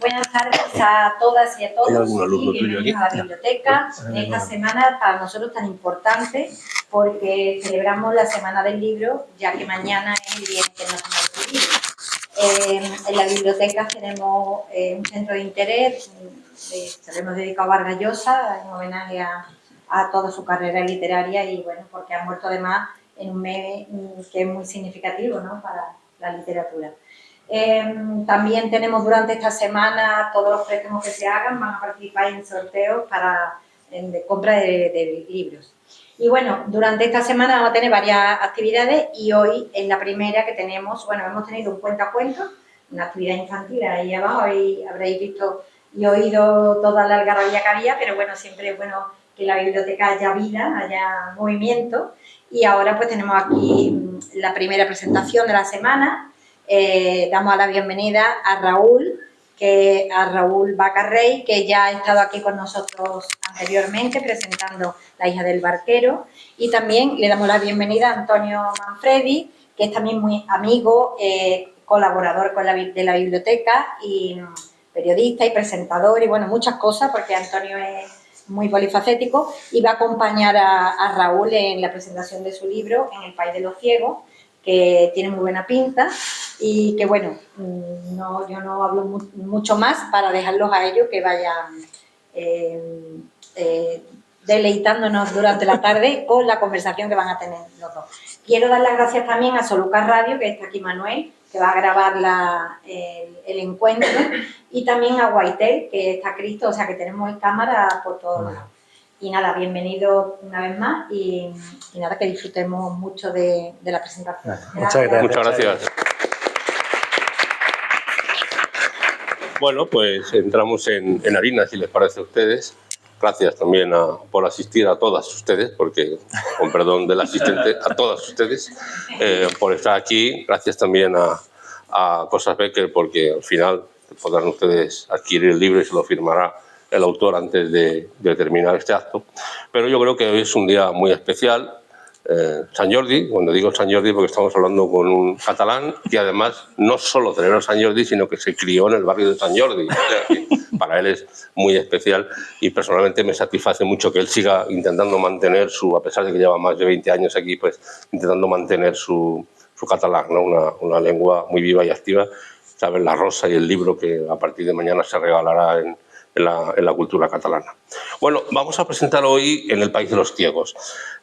Buenas tardes a todas y a todos y bienvenidos a la biblioteca en esta semana para nosotros tan importante porque celebramos la Semana del Libro, ya que mañana es el Día Internacional del Libro. En la biblioteca tenemos un centro de interés, se lo hemos dedicado a Vargas Llosa en homenaje a toda su carrera literaria y bueno, porque ha muerto además en un mes que es muy significativo, ¿no?, para la literatura. También tenemos durante esta semana todos los préstamos que se hagan, van a participar en sorteos de compra de libros. Y bueno, durante esta semana vamos a tener varias actividades y hoy en la primera que tenemos, bueno, hemos tenido un cuentacuentos, una actividad infantil ahí abajo, ahí habréis visto y oído toda la algarabía que había, pero bueno, siempre es bueno que en la biblioteca haya vida, haya movimiento. Y ahora pues tenemos aquí la primera presentación de la semana. Damos la bienvenida a Raúl Bacarrey, que ya ha estado aquí con nosotros anteriormente presentando La hija del barquero, y también le damos la bienvenida a Antonio Manfredi, que es también muy amigo, colaborador de la biblioteca y periodista y presentador y bueno, muchas cosas porque Antonio es muy polifacético y va a acompañar a Raúl en la presentación de su libro En el país de los ciegos, que tiene muy buena pinta y que bueno, yo no hablo mucho más para dejarlos a ellos que vayan deleitándonos durante la tarde con la conversación que van a tener los dos. Quiero dar las gracias también a Solucar Radio, que está aquí Manuel, que va a grabar el encuentro, y también a Guaitel, que está Cristo, o sea que tenemos cámara por todos lados. Y nada, bienvenido una vez más y nada, que disfrutemos mucho de la presentación. Muchas gracias. Bueno, pues entramos en harina, si les parece a ustedes. Gracias también por asistir a todas ustedes, porque, con perdón del asistente, a todas ustedes, por estar aquí. Gracias también a Cosas Becker, porque al final podrán ustedes adquirir el libro y se lo firmará el autor antes de terminar este acto. Pero yo creo que hoy es un día muy especial. Sant Jordi, cuando digo Sant Jordi porque estamos hablando con un catalán que además no solo celebra Sant Jordi, sino que se crió en el barrio de Sant Jordi. O sea, que para él es muy especial y personalmente me satisface mucho que él siga intentando mantener a pesar de que lleva más de 20 años aquí, pues intentando mantener su catalán, ¿no? Una lengua muy viva y activa. Sabes, La Rosa y el libro que a partir de mañana se regalará en la cultura catalana. Bueno, vamos a presentar hoy En el país de los ciegos.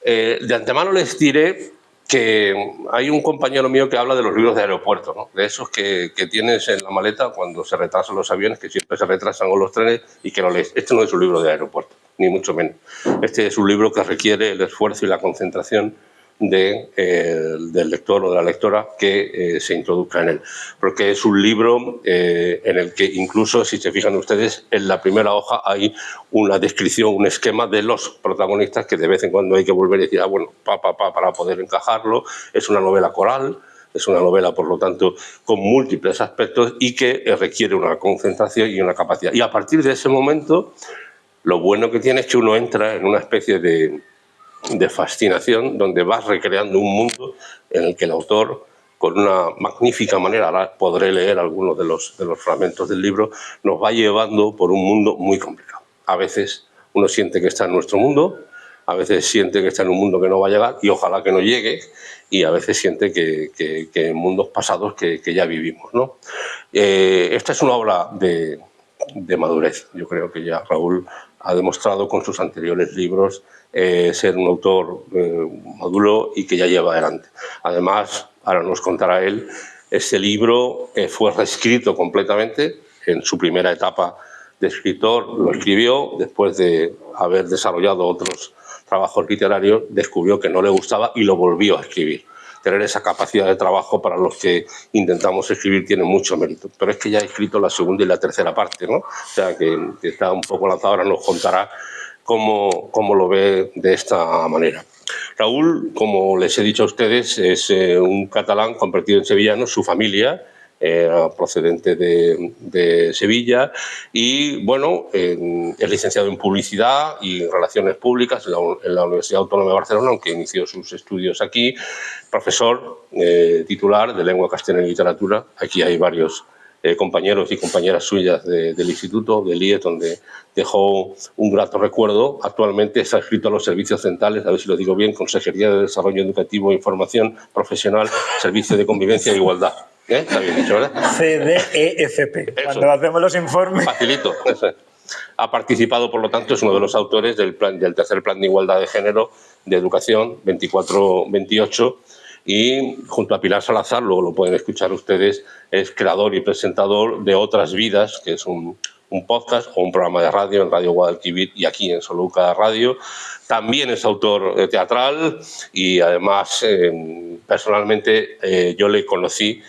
De antemano les diré que hay un compañero mío que habla de los libros de aeropuerto, ¿no? De esos que tienes en la maleta cuando se retrasan los aviones, que siempre se retrasan con los trenes y que lo lees. Este no es un libro de aeropuerto, ni mucho menos. Este es un libro que requiere el esfuerzo y la concentración del lector o de la lectora que se introduzca en él, porque es un libro en el que incluso, si se fijan ustedes, en la primera hoja hay una descripción, un esquema de los protagonistas que de vez en cuando hay que volver y decir, bueno, para poder encajarlo. Es una novela coral, es una novela, por lo tanto, con múltiples aspectos y que requiere una concentración y una capacidad. Y a partir de ese momento, lo bueno que tiene es que uno entra en una especie de fascinación, donde vas recreando un mundo en el que el autor, con una magnífica manera, ahora podré leer algunos de los fragmentos del libro, nos va llevando por un mundo muy complicado. A veces uno siente que está en nuestro mundo, a veces siente que está en un mundo que no va a llegar y ojalá que no llegue, y a veces siente que en mundos pasados que ya vivimos, ¿no? Esta es una obra de madurez. Yo creo que ya Raúl ha demostrado con sus anteriores libros ser un autor maduro y que ya lleva adelante. Además, ahora nos contará él, este libro fue reescrito completamente. En su primera etapa de escritor lo escribió, después de haber desarrollado otros trabajos literarios, descubrió que no le gustaba y lo volvió a escribir. Tener esa capacidad de trabajo para los que intentamos escribir tiene mucho mérito. Pero es que ya ha escrito la segunda y la tercera parte, ¿no? O sea, que está un poco lanzado, ahora nos contará cómo lo ve de esta manera. Raúl, como les he dicho a ustedes, es un catalán convertido en sevillano. Su familia procedente de Sevilla y, bueno, es licenciado en Publicidad y Relaciones Públicas en la Universidad Autónoma de Barcelona, aunque inició sus estudios aquí. Profesor titular de Lengua Castellana y Literatura. Aquí hay varios compañeros y compañeras suyas del instituto, del IES, donde dejó un grato recuerdo. Actualmente está adscrito a los servicios centrales, a ver si lo digo bien, Consejería de Desarrollo Educativo e Información Profesional, Servicio de Convivencia e Igualdad. Está bien dicho, ¿verdad? CDEFP, cuando hacemos los informes. Facilito, eso es. Ha participado, por lo tanto, es uno de los autores del tercer Plan de Igualdad de Género de Educación 24-28, y junto a Pilar Salazar, luego lo pueden escuchar ustedes, es creador y presentador de Otras Vidas, que es un podcast o un programa de radio en Radio Guadalquivir y aquí en Soluca Radio. También es autor teatral y además personalmente yo le conocí,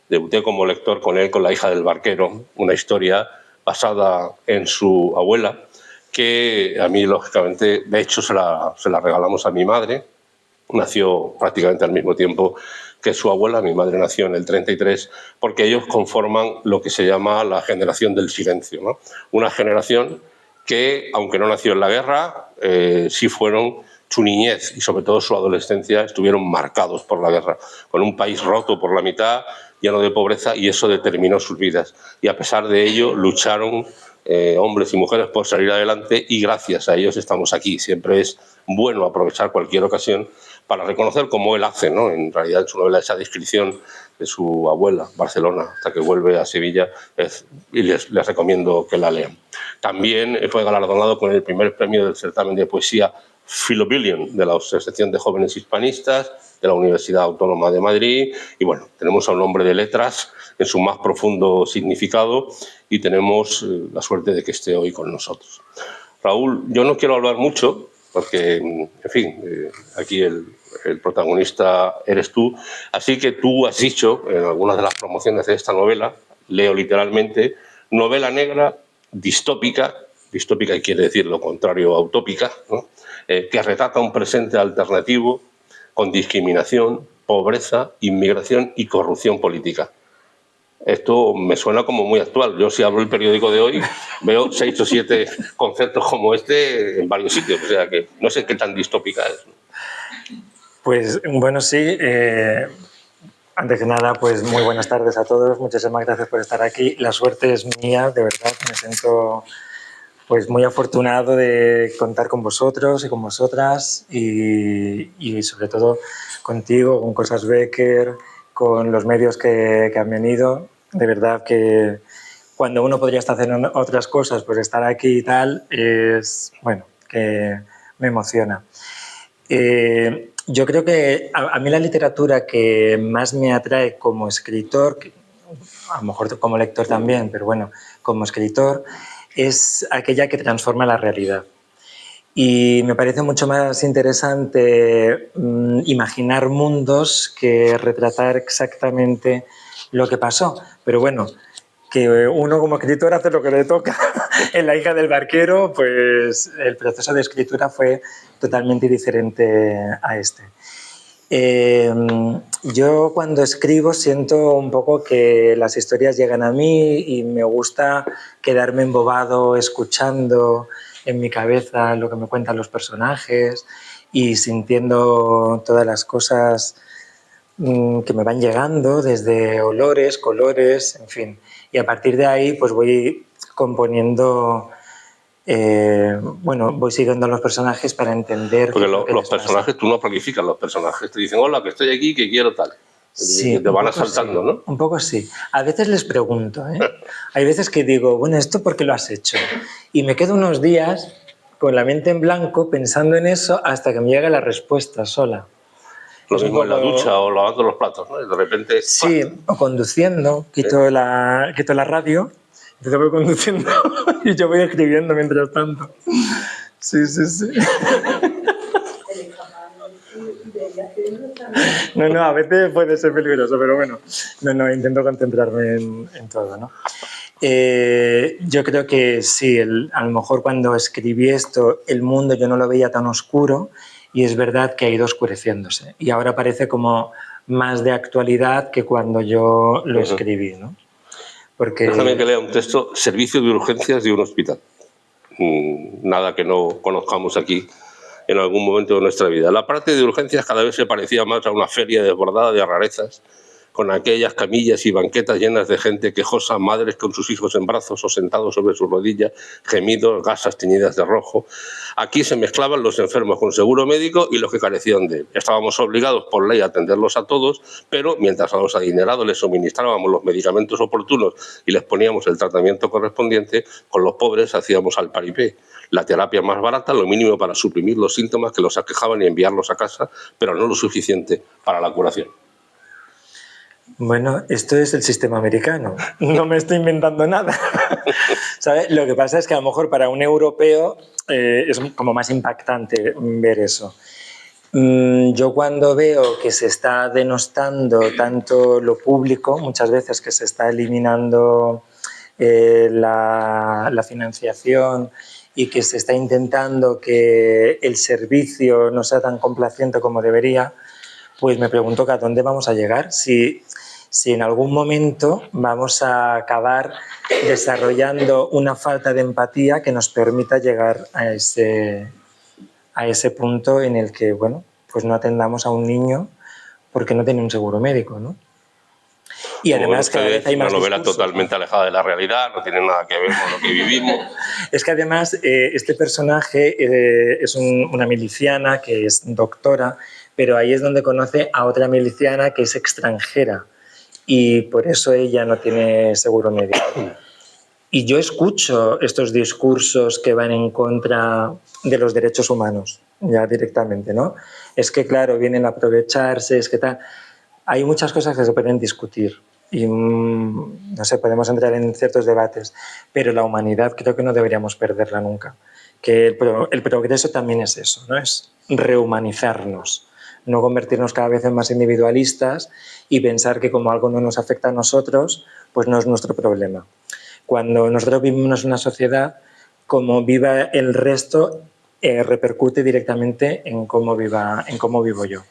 debuté como lector con él, con La hija del barquero, una historia basada en su abuela, que a mí, lógicamente, de hecho se la regalamos a mi madre. Nació prácticamente al mismo tiempo que su abuela. Mi madre nació en el 33, porque ellos conforman lo que se llama la generación del silencio, ¿no? Una generación que, aunque no nació en la guerra, sí fueron, su niñez y sobre todo su adolescencia estuvieron marcados por la guerra, con un país roto por la mitad, lleno de pobreza, y eso determinó sus vidas. Y a pesar de ello lucharon hombres y mujeres por salir adelante, y gracias a ellos estamos aquí. Siempre es bueno aprovechar cualquier ocasión para reconocer, como él hace, ¿no? En realidad, en su novela, esa descripción de su abuela, Barcelona, hasta que vuelve a Sevilla, y les recomiendo que la lean. También fue galardonado con el primer premio del certamen de poesía Philobillion de la Asociación de Jóvenes Hispanistas de la Universidad Autónoma de Madrid. Y bueno, tenemos a un hombre de letras en su más profundo significado, y tenemos la suerte de que esté hoy con nosotros. Raúl, yo no quiero hablar mucho, porque, en fin, aquí el protagonista eres tú, así que tú has dicho en algunas de las promociones de esta novela, leo literalmente, novela negra distópica quiere decir lo contrario a utópica, ¿no? Que retrata un presente alternativo con discriminación, pobreza, inmigración y corrupción política. Esto me suena como muy actual. Yo, si abro el periódico de hoy, veo 6 o 7 conceptos como este en varios sitios. O sea que no sé qué tan distópica es. Pues bueno, sí. Antes que nada, pues muy buenas tardes a todos. Muchísimas gracias por estar aquí. La suerte es mía, de verdad. Me siento pues muy afortunado de contar con vosotros y con vosotras, y sobre todo contigo, con Cosas Becker, con los medios que han venido. De verdad que cuando uno podría estar haciendo otras cosas, pues estar aquí y tal, es, bueno, que me emociona. Yo creo que a mí la literatura que más me atrae como escritor, a lo mejor como lector también, pero bueno, como escritor, es aquella que transforma la realidad. Y me parece mucho más interesante imaginar mundos que retratar exactamente lo que pasó. Pero bueno, que uno como escritor hace lo que le toca. En La hija del barquero, pues el proceso de escritura fue totalmente diferente a este. Yo cuando escribo siento un poco que las historias llegan a mí y me gusta quedarme embobado escuchando en mi cabeza lo que me cuentan los personajes y sintiendo todas las cosas que me van llegando, desde olores, colores, en fin. Y a partir de ahí pues voy componiendo, bueno, voy siguiendo a los personajes para entender... Porque los personajes, tú no planificas los personajes, te dicen, hola, que estoy aquí, que quiero tal. Sí, y te van asaltando, sí, ¿no? Un poco sí. A veces les pregunto, ¿eh? Hay veces que digo, bueno, ¿esto por qué lo has hecho? Y me quedo unos días con la mente en blanco pensando en eso hasta que me llega la respuesta sola. Lo mismo en la ducha o lavando los platos, ¿no? Y de repente... Sí, o conduciendo, quito la radio, entonces voy conduciendo y yo voy escribiendo mientras tanto. Sí, sí, sí. No, a veces puede ser peligroso, pero bueno, no, intento concentrarme en todo, ¿no? Yo creo que sí, a lo mejor cuando escribí esto, el mundo yo no lo veía tan oscuro, y es verdad que ha ido oscureciéndose. Y ahora parece como más de actualidad que cuando yo lo escribí, ¿no? Porque... Déjame que lea un texto, Servicio de Urgencias de un Hospital. Nada que no conozcamos aquí en algún momento de nuestra vida. La parte de urgencias cada vez se parecía más a una feria desbordada de rarezas, con aquellas camillas y banquetas llenas de gente quejosa, madres con sus hijos en brazos o sentados sobre sus rodillas, gemidos, gasas teñidas de rojo. Aquí se mezclaban los enfermos con seguro médico y los que carecían de él. Estábamos obligados por ley a atenderlos a todos, pero mientras a los adinerados les suministrábamos los medicamentos oportunos y les poníamos el tratamiento correspondiente, con los pobres hacíamos al paripé. La terapia más barata, lo mínimo para suprimir los síntomas que los aquejaban y enviarlos a casa, pero no lo suficiente para la curación. Bueno, esto es el sistema americano. No me estoy inventando nada. ¿Sabes? Lo que pasa es que a lo mejor para un europeo es como más impactante ver eso. Yo cuando veo que se está denostando tanto lo público, muchas veces que se está eliminando la financiación y que se está intentando que el servicio no sea tan complaciente como debería, pues me pregunto que a dónde vamos a llegar, si en algún momento vamos a acabar desarrollando una falta de empatía que nos permita llegar a ese punto en el que, bueno, pues no atendamos a un niño porque no tiene un seguro médico, ¿no? Y además cada vez hay más una novela discursos, totalmente alejada de la realidad, no tiene nada que ver con lo que vivimos. Es que además este personaje es una miliciana que es doctora, pero ahí es donde conoce a otra miliciana que es extranjera y por eso ella no tiene seguro médico. Y yo escucho estos discursos que van en contra de los derechos humanos, ya directamente, ¿no? Es que, claro, vienen a aprovecharse, es que tal. Hay muchas cosas que se pueden discutir y, no sé, podemos entrar en ciertos debates, pero la humanidad creo que no deberíamos perderla nunca. Que el progreso también es eso, ¿no? Es rehumanizarnos, no convertirnos cada vez en más individualistas y pensar que como algo no nos afecta a nosotros, pues no es nuestro problema. Cuando nosotros vivimos en una sociedad, como viva el resto, repercute directamente en cómo vivo yo.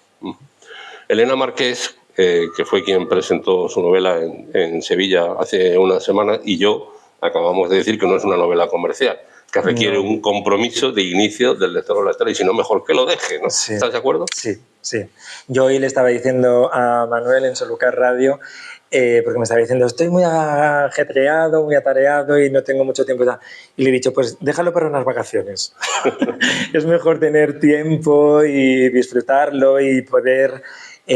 Elena Marqués, que fue quien presentó su novela en Sevilla hace una semana, y yo acabamos de decir que no es una novela comercial, que requiere un compromiso de inicio del lector o lectora, y si no, mejor que lo deje, ¿no? Sí. ¿Estás de acuerdo? Sí, sí. Yo hoy le estaba diciendo a Manuel en Solucar Radio, porque me estaba diciendo, estoy muy ajetreado, muy atareado y no tengo mucho tiempo. Y le he dicho, pues déjalo para unas vacaciones. Es mejor tener tiempo y disfrutarlo y poder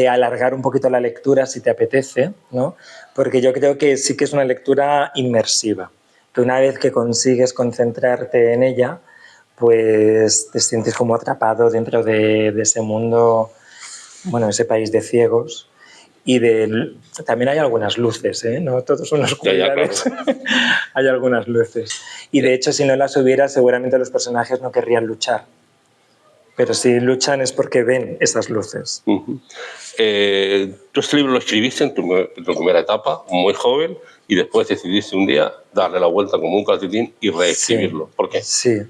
alargar un poquito la lectura si te apetece, ¿no? Porque yo creo que sí que es una lectura inmersiva, que una vez que consigues concentrarte en ella, pues te sientes como atrapado dentro de ese mundo, bueno, ese país de ciegos. Y también hay algunas luces, ¿eh? No todos son oscuridades. Claro. Hay algunas luces. Y de hecho, si no las hubiera, seguramente los personajes no querrían luchar. Pero si luchan es porque ven esas luces. Tú este libro lo escribiste en tu primera etapa, muy joven, y después decidiste un día darle la vuelta como un calcetín y reescribirlo. Sí, ¿por qué? Sí.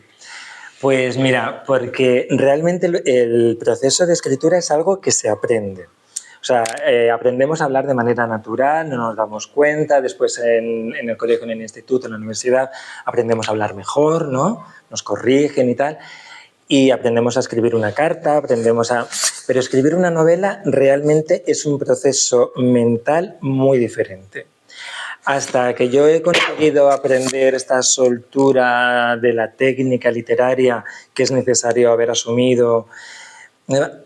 Pues mira, porque realmente el proceso de escritura es algo que se aprende. O sea, aprendemos a hablar de manera natural, no nos damos cuenta, después en el colegio, en el instituto, en la universidad, aprendemos a hablar mejor, ¿no? Nos corrigen y tal, y aprendemos a escribir una carta, Pero escribir una novela realmente es un proceso mental muy diferente. Hasta que yo he conseguido aprender esta soltura de la técnica literaria que es necesario haber asumido,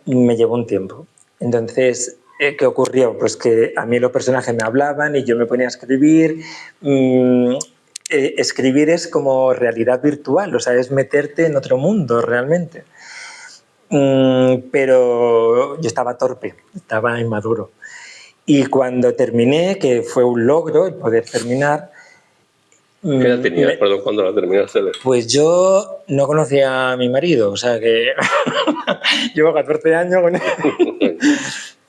me llevó un tiempo. Entonces, ¿qué ocurrió? Pues que a mí los personajes me hablaban y yo me ponía a escribir. Escribir es como realidad virtual, o sea, es meterte en otro mundo realmente. Pero yo estaba torpe, estaba inmaduro. Y cuando terminé, que fue un logro el poder terminar... ¿Qué edad tenías? Perdón, ¿cuándo la terminaste? Pues yo no conocía a mi marido, o sea que llevo 14 años con él.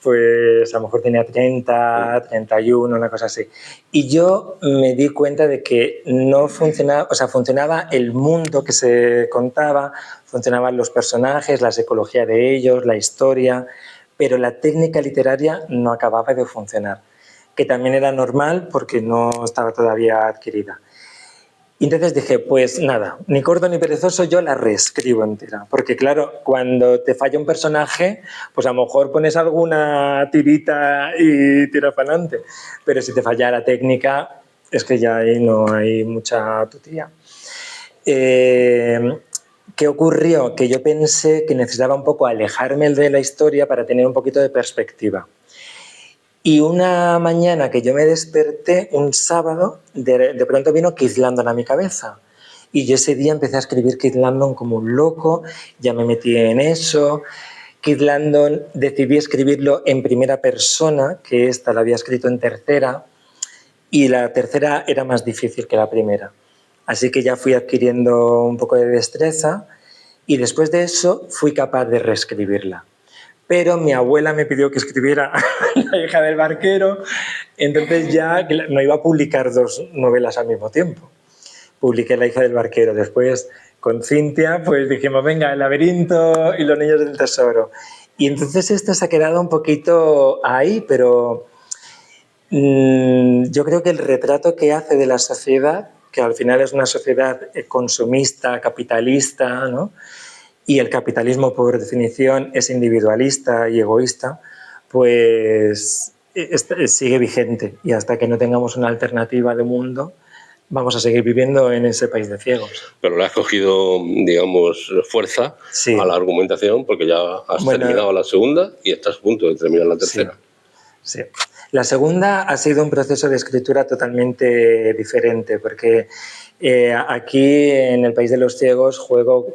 Pues a lo mejor tenía 30, 31, una cosa así. Y yo me di cuenta de que no funcionaba, o sea, funcionaba el mundo que se contaba, funcionaban los personajes, la psicología de ellos, la historia, pero la técnica literaria no acababa de funcionar, que también era normal porque no estaba todavía adquirida. Y entonces dije, pues nada, ni corto ni perezoso, yo la reescribo entera. Porque claro, cuando te falla un personaje, pues a lo mejor pones alguna tirita y tiras para adelante. Pero si te falla la técnica, es que ya ahí no hay mucha tutía. ¿Qué ocurrió? Que yo pensé que necesitaba un poco alejarme de la historia para tener un poquito de perspectiva. Y una mañana que yo me desperté, un sábado, de pronto vino Keith Landon a mi cabeza. Y yo ese día empecé a escribir Keith Landon como un loco, ya me metí en eso. Keith Landon decidí escribirlo en primera persona, que esta la había escrito en tercera, y la tercera era más difícil que la primera. Así que ya fui adquiriendo un poco de destreza y después de eso fui capaz de reescribirla. Pero mi abuela me pidió que escribiera La hija del barquero, entonces ya no iba a publicar 2 novelas al mismo tiempo. Publiqué La hija del barquero, después con Cintia pues dijimos, venga, El laberinto y Los niños del tesoro. Y entonces esta se ha quedado un poquito ahí, pero yo creo que el retrato que hace de la sociedad, que al final es una sociedad consumista, capitalista, ¿no? Y el capitalismo, por definición, es individualista y egoísta, pues sigue vigente. Y hasta que no tengamos una alternativa de mundo, vamos a seguir viviendo en ese país de ciegos. Pero le has cogido, digamos, fuerza a la argumentación porque ya has terminado la segunda y estás a punto de terminar la tercera. Sí. La segunda ha sido un proceso de escritura totalmente diferente porque aquí en El país de los ciegos juego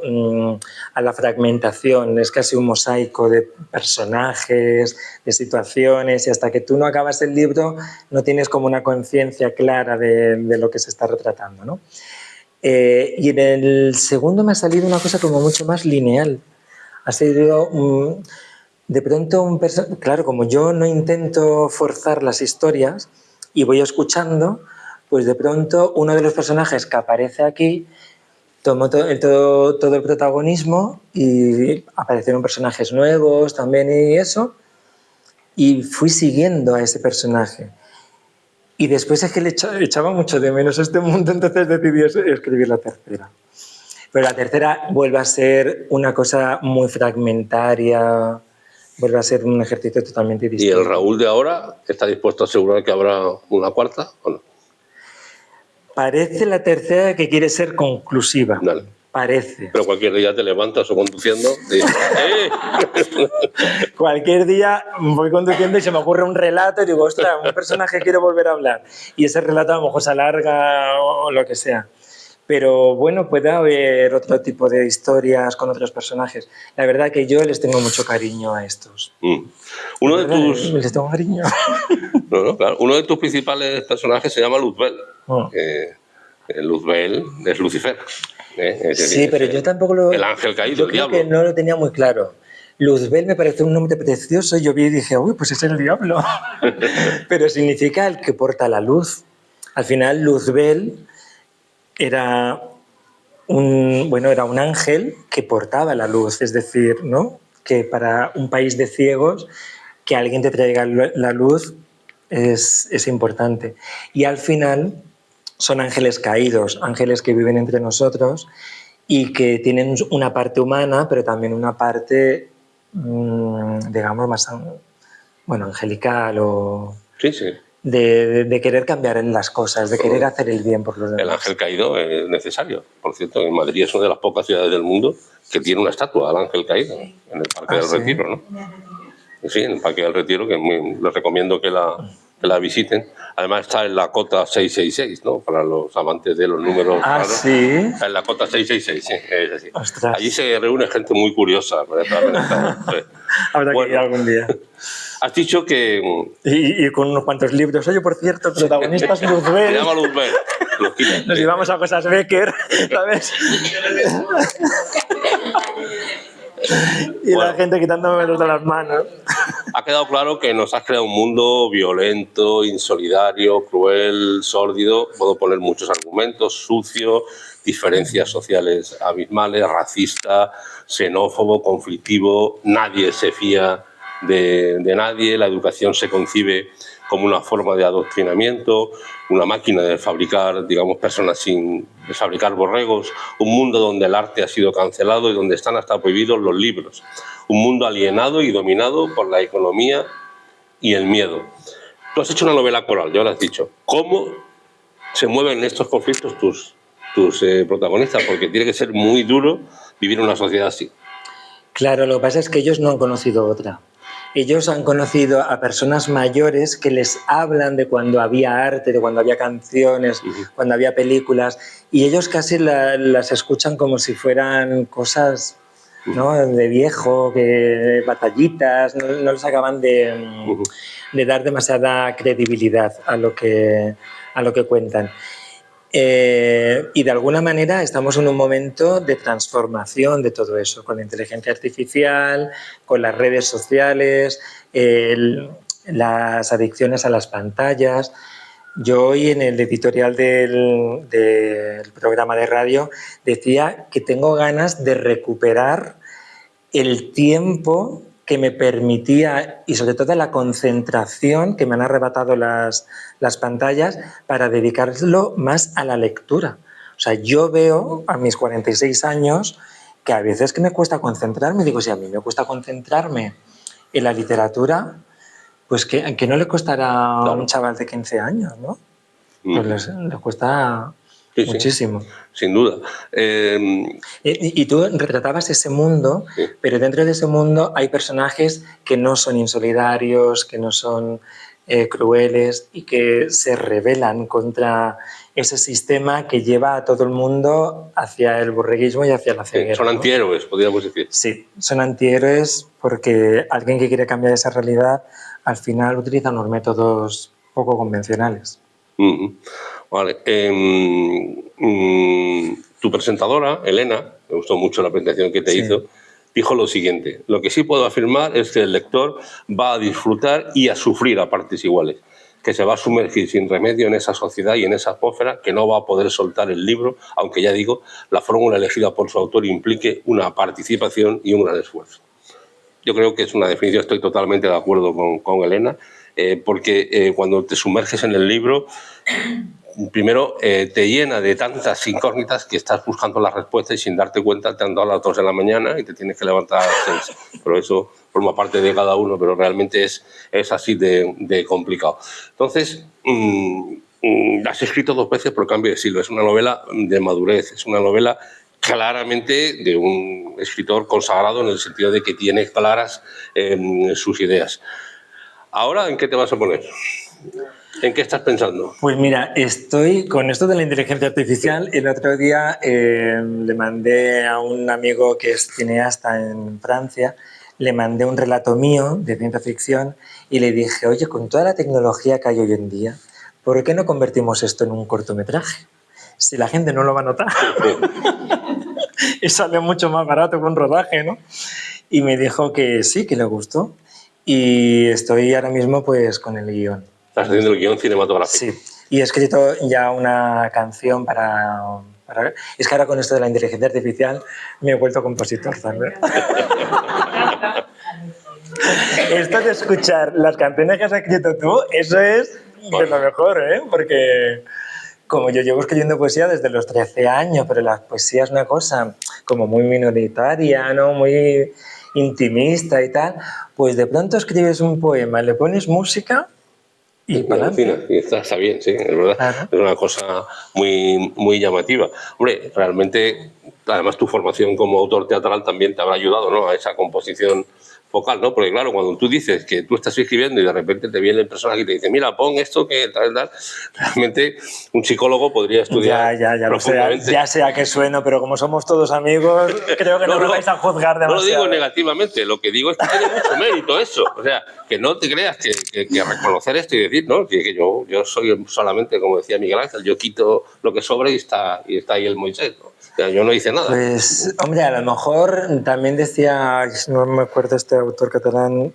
a la fragmentación, es casi un mosaico de personajes, de situaciones, y hasta que tú no acabas el libro no tienes como una conciencia clara de lo que se está retratando, ¿no? Y en el segundo me ha salido una cosa como mucho más lineal. Ha sido de pronto claro, como yo no intento forzar las historias y voy escuchando, pues de pronto uno de los personajes que aparece aquí tomó todo el protagonismo y aparecieron personajes nuevos también y eso, y fui siguiendo a ese personaje. Y después es que le echaba mucho de menos este mundo, entonces decidí escribir la tercera. Pero la tercera vuelve a ser una cosa muy fragmentaria, vuelve a ser un ejercicio totalmente distinto. ¿Y el Raúl de ahora está dispuesto a asegurar que habrá una cuarta o no? Parece la tercera que quiere ser conclusiva. Dale. Parece. Pero cualquier día te levantas o conduciendo y dices, Cualquier día voy conduciendo y se me ocurre un relato y digo, ostras, un personaje quiere volver a hablar. Y ese relato a lo mejor se alarga o lo que sea. Pero bueno, puede haber otro tipo de historias con otros personajes. La verdad que yo les tengo mucho cariño a estos. Uno de tus... Les tengo cariño. No, claro. Uno de tus principales personajes se llama Luzbel. Luzbel es Lucifer. Sí, pero yo tampoco lo... El ángel caído, yo el creo diablo. que no lo tenía muy claro. Luzbel me pareció un nombre precioso. Yo vi y dije, uy, pues es el diablo. Pero significa el que porta la luz. Al final, Luzbel era un ángel que portaba la luz. Es decir, ¿no? Que para un país de ciegos, que alguien te traiga la luz es importante. Y al final son ángeles caídos, ángeles que viven entre nosotros y que tienen una parte humana, pero también una parte, digamos, más angelical o... Sí, sí. De querer cambiar en las cosas, de querer hacer el bien por los demás. El ángel caído es necesario. Por cierto, en Madrid es una de las pocas ciudades del mundo que tiene una estatua al ángel caído, en el Parque del Retiro, ¿no? Sí, en el Parque del Retiro, que les recomiendo que la visiten. Además está en la cota 666, ¿no? Para los amantes de los números raros. ¿Sí? Está en la cota 666, sí, es así. Ostras. Allí se reúne gente muy curiosa. Sí. Habrá que ir algún día. Has dicho que... Y con unos cuantos libros. Oye, por cierto, el protagonista es Luzbel. Se llama Luzbel. Nos llevamos a cosas Becker, ¿sabes? Y bueno, la gente quitándome los de las manos. Ha quedado claro que nos has creado un mundo violento, insolidario, cruel, sórdido. Puedo poner muchos argumentos: sucio, diferencias sociales abismales, racista, xenófobo, conflictivo. Nadie se fía de nadie. La educación se concibe como una forma de adoctrinamiento, una máquina de fabricar, digamos, personas de fabricar borregos, un mundo donde el arte ha sido cancelado y donde están hasta prohibidos los libros, un mundo alienado y dominado por la economía y el miedo. Tú has hecho una novela coral, ya lo has dicho. ¿Cómo se mueven estos conflictos tus protagonistas? Porque tiene que ser muy duro vivir en una sociedad así. Claro, lo que pasa es que ellos no han conocido otra. Ellos han conocido a personas mayores que les hablan de cuando había arte, de cuando había canciones, cuando había películas, y ellos casi las escuchan como si fueran cosas, ¿no?, de viejo, batallitas, no les acaban de dar demasiada credibilidad a lo que cuentan. Y de alguna manera estamos en un momento de transformación de todo eso, con la inteligencia artificial, con las redes sociales, las adicciones a las pantallas. Yo hoy en el editorial del programa de radio decía que tengo ganas de recuperar el tiempo que me permitía, y sobre todo la concentración que me han arrebatado las pantallas, para dedicarlo más a la lectura. O sea, yo veo a mis 46 años que a veces que me cuesta concentrarme. Digo, si a mí me cuesta concentrarme en la literatura, pues que no le costará a un chaval de 15 años, ¿no? Pues les cuesta muchísimo. Sí, sin duda. Y tú retratabas ese mundo, sí. Pero dentro de ese mundo hay personajes que no son insolidarios, que no son crueles y que se rebelan contra ese sistema que lleva a todo el mundo hacia el borreguismo y hacia la ceguera. Son antihéroes, podríamos decir. Sí, son antihéroes porque alguien que quiere cambiar esa realidad al final utiliza unos métodos poco convencionales. Vale. Tu presentadora, Elena, me gustó mucho la presentación que te hizo, dijo lo siguiente: lo que sí puedo afirmar es que el lector va a disfrutar y a sufrir a partes iguales, que se va a sumergir sin remedio en esa sociedad y en esa atmósfera, que no va a poder soltar el libro, aunque ya digo, la fórmula elegida por su autor implique una participación y un gran esfuerzo. Yo creo que es una definición, estoy totalmente de acuerdo con Elena, porque cuando te sumerges en el libro, primero te llena de tantas incógnitas que estás buscando las respuestas y sin darte cuenta te han dado a las 2 de la mañana y te tienes que levantar a las 6. Pero eso forma parte de cada uno, pero realmente es así de complicado. Entonces, la has escrito 2 veces por cambio de siglo. Es una novela de madurez, es una novela claramente de un escritor consagrado en el sentido de que tiene claras sus ideas. Ahora, ¿en qué te vas a poner? ¿En qué estás pensando? Pues mira, estoy con esto de la inteligencia artificial. El otro día le mandé a un amigo que es cineasta en Francia, le mandé un relato mío de ciencia ficción y le dije, oye, con toda la tecnología que hay hoy en día, ¿por qué no convertimos esto en un cortometraje? Si la gente no lo va a notar. Y sale mucho más barato que un rodaje, ¿no? Y me dijo que sí, que le gustó. Y estoy ahora mismo pues con el guión. Estás haciendo el guión cinematográfico. Sí, y he escrito ya una canción para... Es que ahora con esto de la inteligencia artificial me he vuelto compositor también. Esto de escuchar las canciones que has escrito tú, eso es de lo mejor, ¿eh? Porque como yo llevo escribiendo poesía desde los 13 años, pero la poesía es una cosa como muy minoritaria, ¿no? Muy intimista y tal, pues de pronto escribes un poema, le pones música y para adelante. Y está bien, sí, es verdad. Claro. Es una cosa muy, muy llamativa. Hombre, realmente, además tu formación como autor teatral también te habrá ayudado, ¿no?, a esa composición vocal, ¿no? Porque claro, cuando tú dices que tú estás escribiendo y de repente te viene el personaje y te dice, mira, pon esto que tal, realmente un psicólogo podría estudiar profundamente. Ya sé a qué sueno, pero como somos todos amigos, creo que no me vais a juzgar demasiado. No lo digo negativamente, lo que digo es que tiene mucho mérito eso. O sea, que no te creas que reconocer esto y decir, ¿no?, que yo soy solamente, como decía Miguel Ángel, yo quito lo que sobra y está ahí el Moisés, ¿no? O sea, yo no hice nada. Pues, hombre, a lo mejor también decía, no me acuerdo este autor catalán, no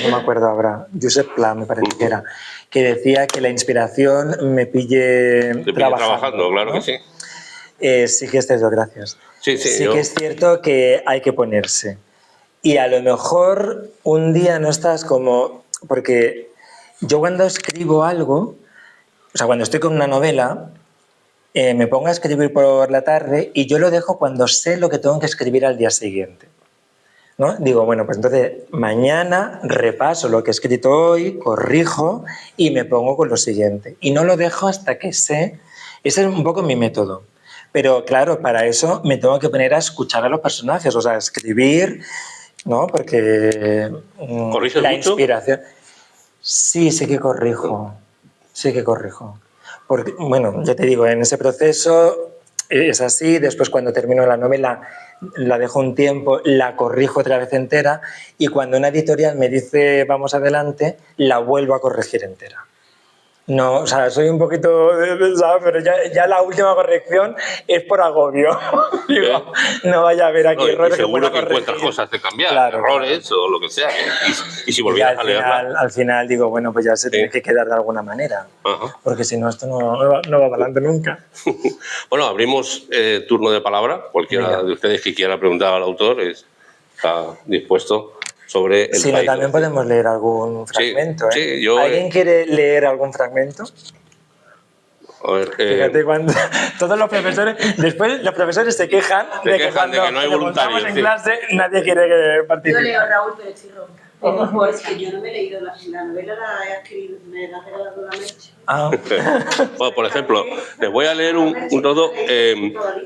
me acuerdo ahora, Josep Pla me parece que era, que decía que la inspiración me pille trabajando, claro, ¿no? Que sí. Sí que es cierto, gracias. Sí, que es cierto que hay que ponerse. Y a lo mejor un día no estás como... Porque yo cuando escribo algo, o sea, cuando estoy con una novela, me pongo a escribir por la tarde y yo lo dejo cuando sé lo que tengo que escribir al día siguiente, ¿no? Digo, bueno, pues entonces mañana repaso lo que he escrito hoy, corrijo y me pongo con lo siguiente. Y no lo dejo hasta que sé. Ese es un poco mi método. Pero claro, para eso me tengo que poner a escuchar a los personajes, o sea, escribir, ¿no? Porque ¿Corriges la mucho? inspiración... Sí, sí que corrijo. Sí que corrijo. Porque, bueno, ya te digo, en ese proceso es así. Después, cuando termino la novela, la dejo un tiempo, la corrijo otra vez entera y cuando una editorial me dice vamos adelante, la vuelvo a corregir entera. No, o sea, soy un poquito, ¿sabes? Pero ya la última corrección es por agobio. Digo, no vaya a haber aquí errores. Y seguro que corregir. encuentras cosas de cambiar, Claro, errores claro. o lo que sea. Y si Y volvieras a leerla... al final digo, bueno, pues ya se tiene que quedar de alguna manera. Porque si no, esto no va para adelante nunca. Bueno, abrimos turno de palabra. Cualquiera de ustedes que quiera preguntar al autor está dispuesto sobre el Si no, país. también podemos leer algún fragmento. Sí, yo, ¿Alguien quiere leer algún fragmento? A ver, Fíjate, cuando todos los profesores, después los profesores se quejan de que cuando no hay voluntarios en clase nadie quiere que participe. Yo leo Raúl, pero estoy ronca. Es que yo no me he leído la novela, la he escrito, me la ha regalado la Merche. Bueno, por ejemplo, les voy a leer un trozo.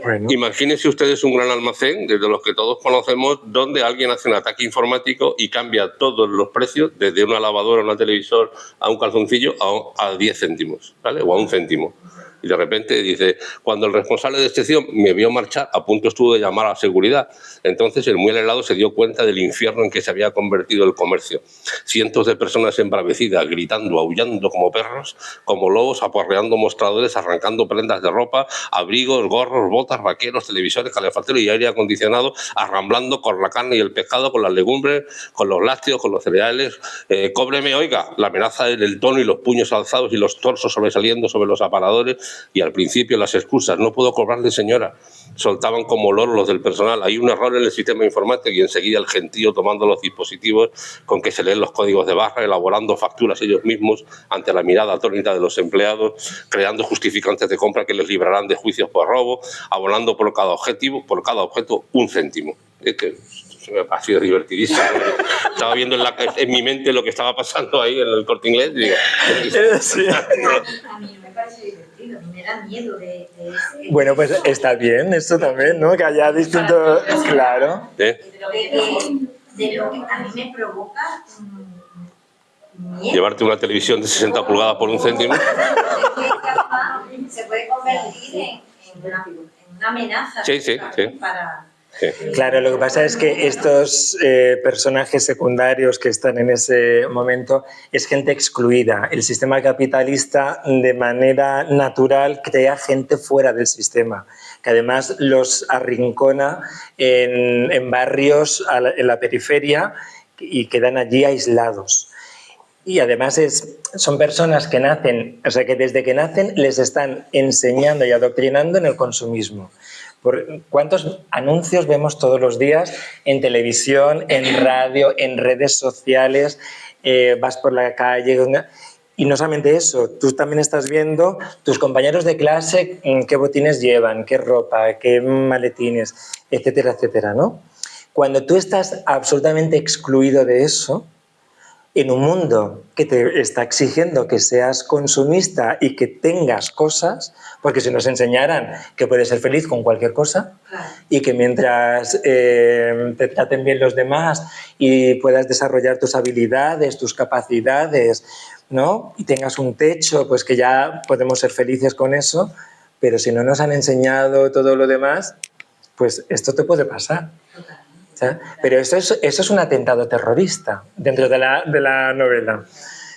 Bueno. Imagínense ustedes un gran almacén, desde los que todos conocemos, donde alguien hace un ataque informático y cambia todos los precios, desde una lavadora, un televisor, a un calzoncillo, a 10 céntimos, ¿vale? O a 1 céntimo. Y de repente dice, cuando el responsable de excepción me vio marchar, a punto estuvo de llamar a la seguridad. Entonces el muy helado se dio cuenta del infierno en que se había convertido el comercio. Cientos de personas embravecidas, gritando, aullando como perros, como lobos, aporreando mostradores, arrancando prendas de ropa, abrigos, gorros, botas, vaqueros, televisores, calefactores y aire acondicionado, arramblando con la carne y el pescado, con las legumbres, con los lácteos, con los cereales. Cóbreme, oiga, la amenaza del tono y los puños alzados y los torsos sobresaliendo sobre los aparadores. Y al principio las excusas, no puedo cobrarle, señora, soltaban como loros los del personal. Hay un error en el sistema informático y enseguida el gentío tomando los dispositivos con que se leen los códigos de barra, elaborando facturas ellos mismos ante la mirada atónita de los empleados, creando justificantes de compra que les librarán de juicios por robo, abonando por cada objeto 1 céntimo. Me ha sido divertidísimo. Estaba viendo en mi mente lo que estaba pasando ahí en el Corte Inglés. Digo, sí. A mí no me parece divertido, me da miedo de ese. Bueno, pues está bien esto también, ¿no? Que haya distintos... Claro. De lo que a mí me provoca miedo. Llevarte una televisión de 60 pulgadas por 1 céntimo. Se puede convertir en una amenaza. Sí. Para... Sí. Claro, lo que pasa es que estos personajes secundarios que están en ese momento es gente excluida. El sistema capitalista de manera natural crea gente fuera del sistema, que además los arrincona en barrios en la periferia y quedan allí aislados. Y además son personas que nacen, o sea que desde que nacen les están enseñando y adoctrinando en el consumismo. ¿Cuántos anuncios vemos todos los días en televisión, en radio, en redes sociales? Vas por la calle y no solamente eso, tú también estás viendo tus compañeros de clase qué botines llevan, qué ropa, qué maletines, etcétera, etcétera, ¿no? Cuando tú estás absolutamente excluido de eso, en un mundo que te está exigiendo que seas consumista y que tengas cosas, porque si nos enseñaran que puedes ser feliz con cualquier cosa y que mientras te traten bien los demás y puedas desarrollar tus habilidades, tus capacidades, ¿no? Y tengas un techo, pues que ya podemos ser felices con eso, pero si no nos han enseñado todo lo demás, pues esto te puede pasar. ¿Sí? Pero eso es un atentado terrorista dentro de la novela.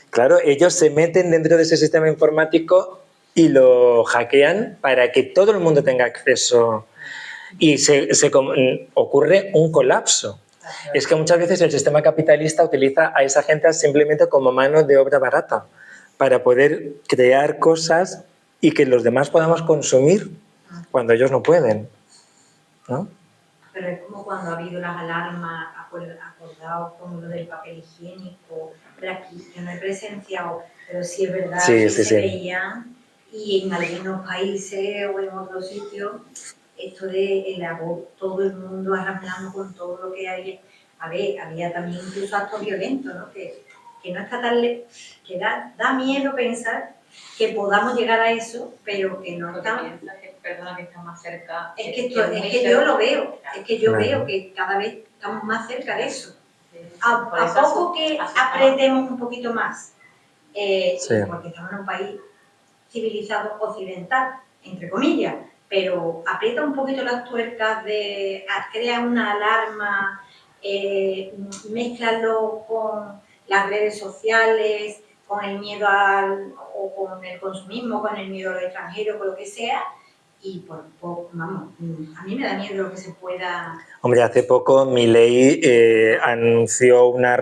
Claro, ellos se meten dentro de ese sistema informático y lo hackean para que todo el mundo tenga acceso y ocurre un colapso. Es que muchas veces el sistema capitalista utiliza a esa gente simplemente como mano de obra barata para poder crear cosas y que los demás podamos consumir cuando ellos no pueden, ¿no? pero es como cuando ha habido las alarmas, acordados con lo del papel higiénico, pero aquí yo no he presenciado, pero sí es verdad que se veían, y en algunos países o en otros sitios, esto de el aborto, todo el mundo arrastrando con todo lo que hay. A ver, había también incluso actos violentos, ¿no? Que no está tan que da miedo pensar que podamos llegar a eso, pero que no está. Perdona, que está más cerca. Es que yo lo veo, es que yo veo que cada vez estamos más cerca de eso. A poco que apretemos un poquito más, porque estamos en un país civilizado occidental, entre comillas, pero aprieta un poquito las tuercas, crea una alarma, mézclalo con las redes sociales, con el miedo o con el consumismo, con el miedo al extranjero, con lo que sea, y vamos, a mí me da miedo lo que se pueda... Hombre, hace poco Milei anunció una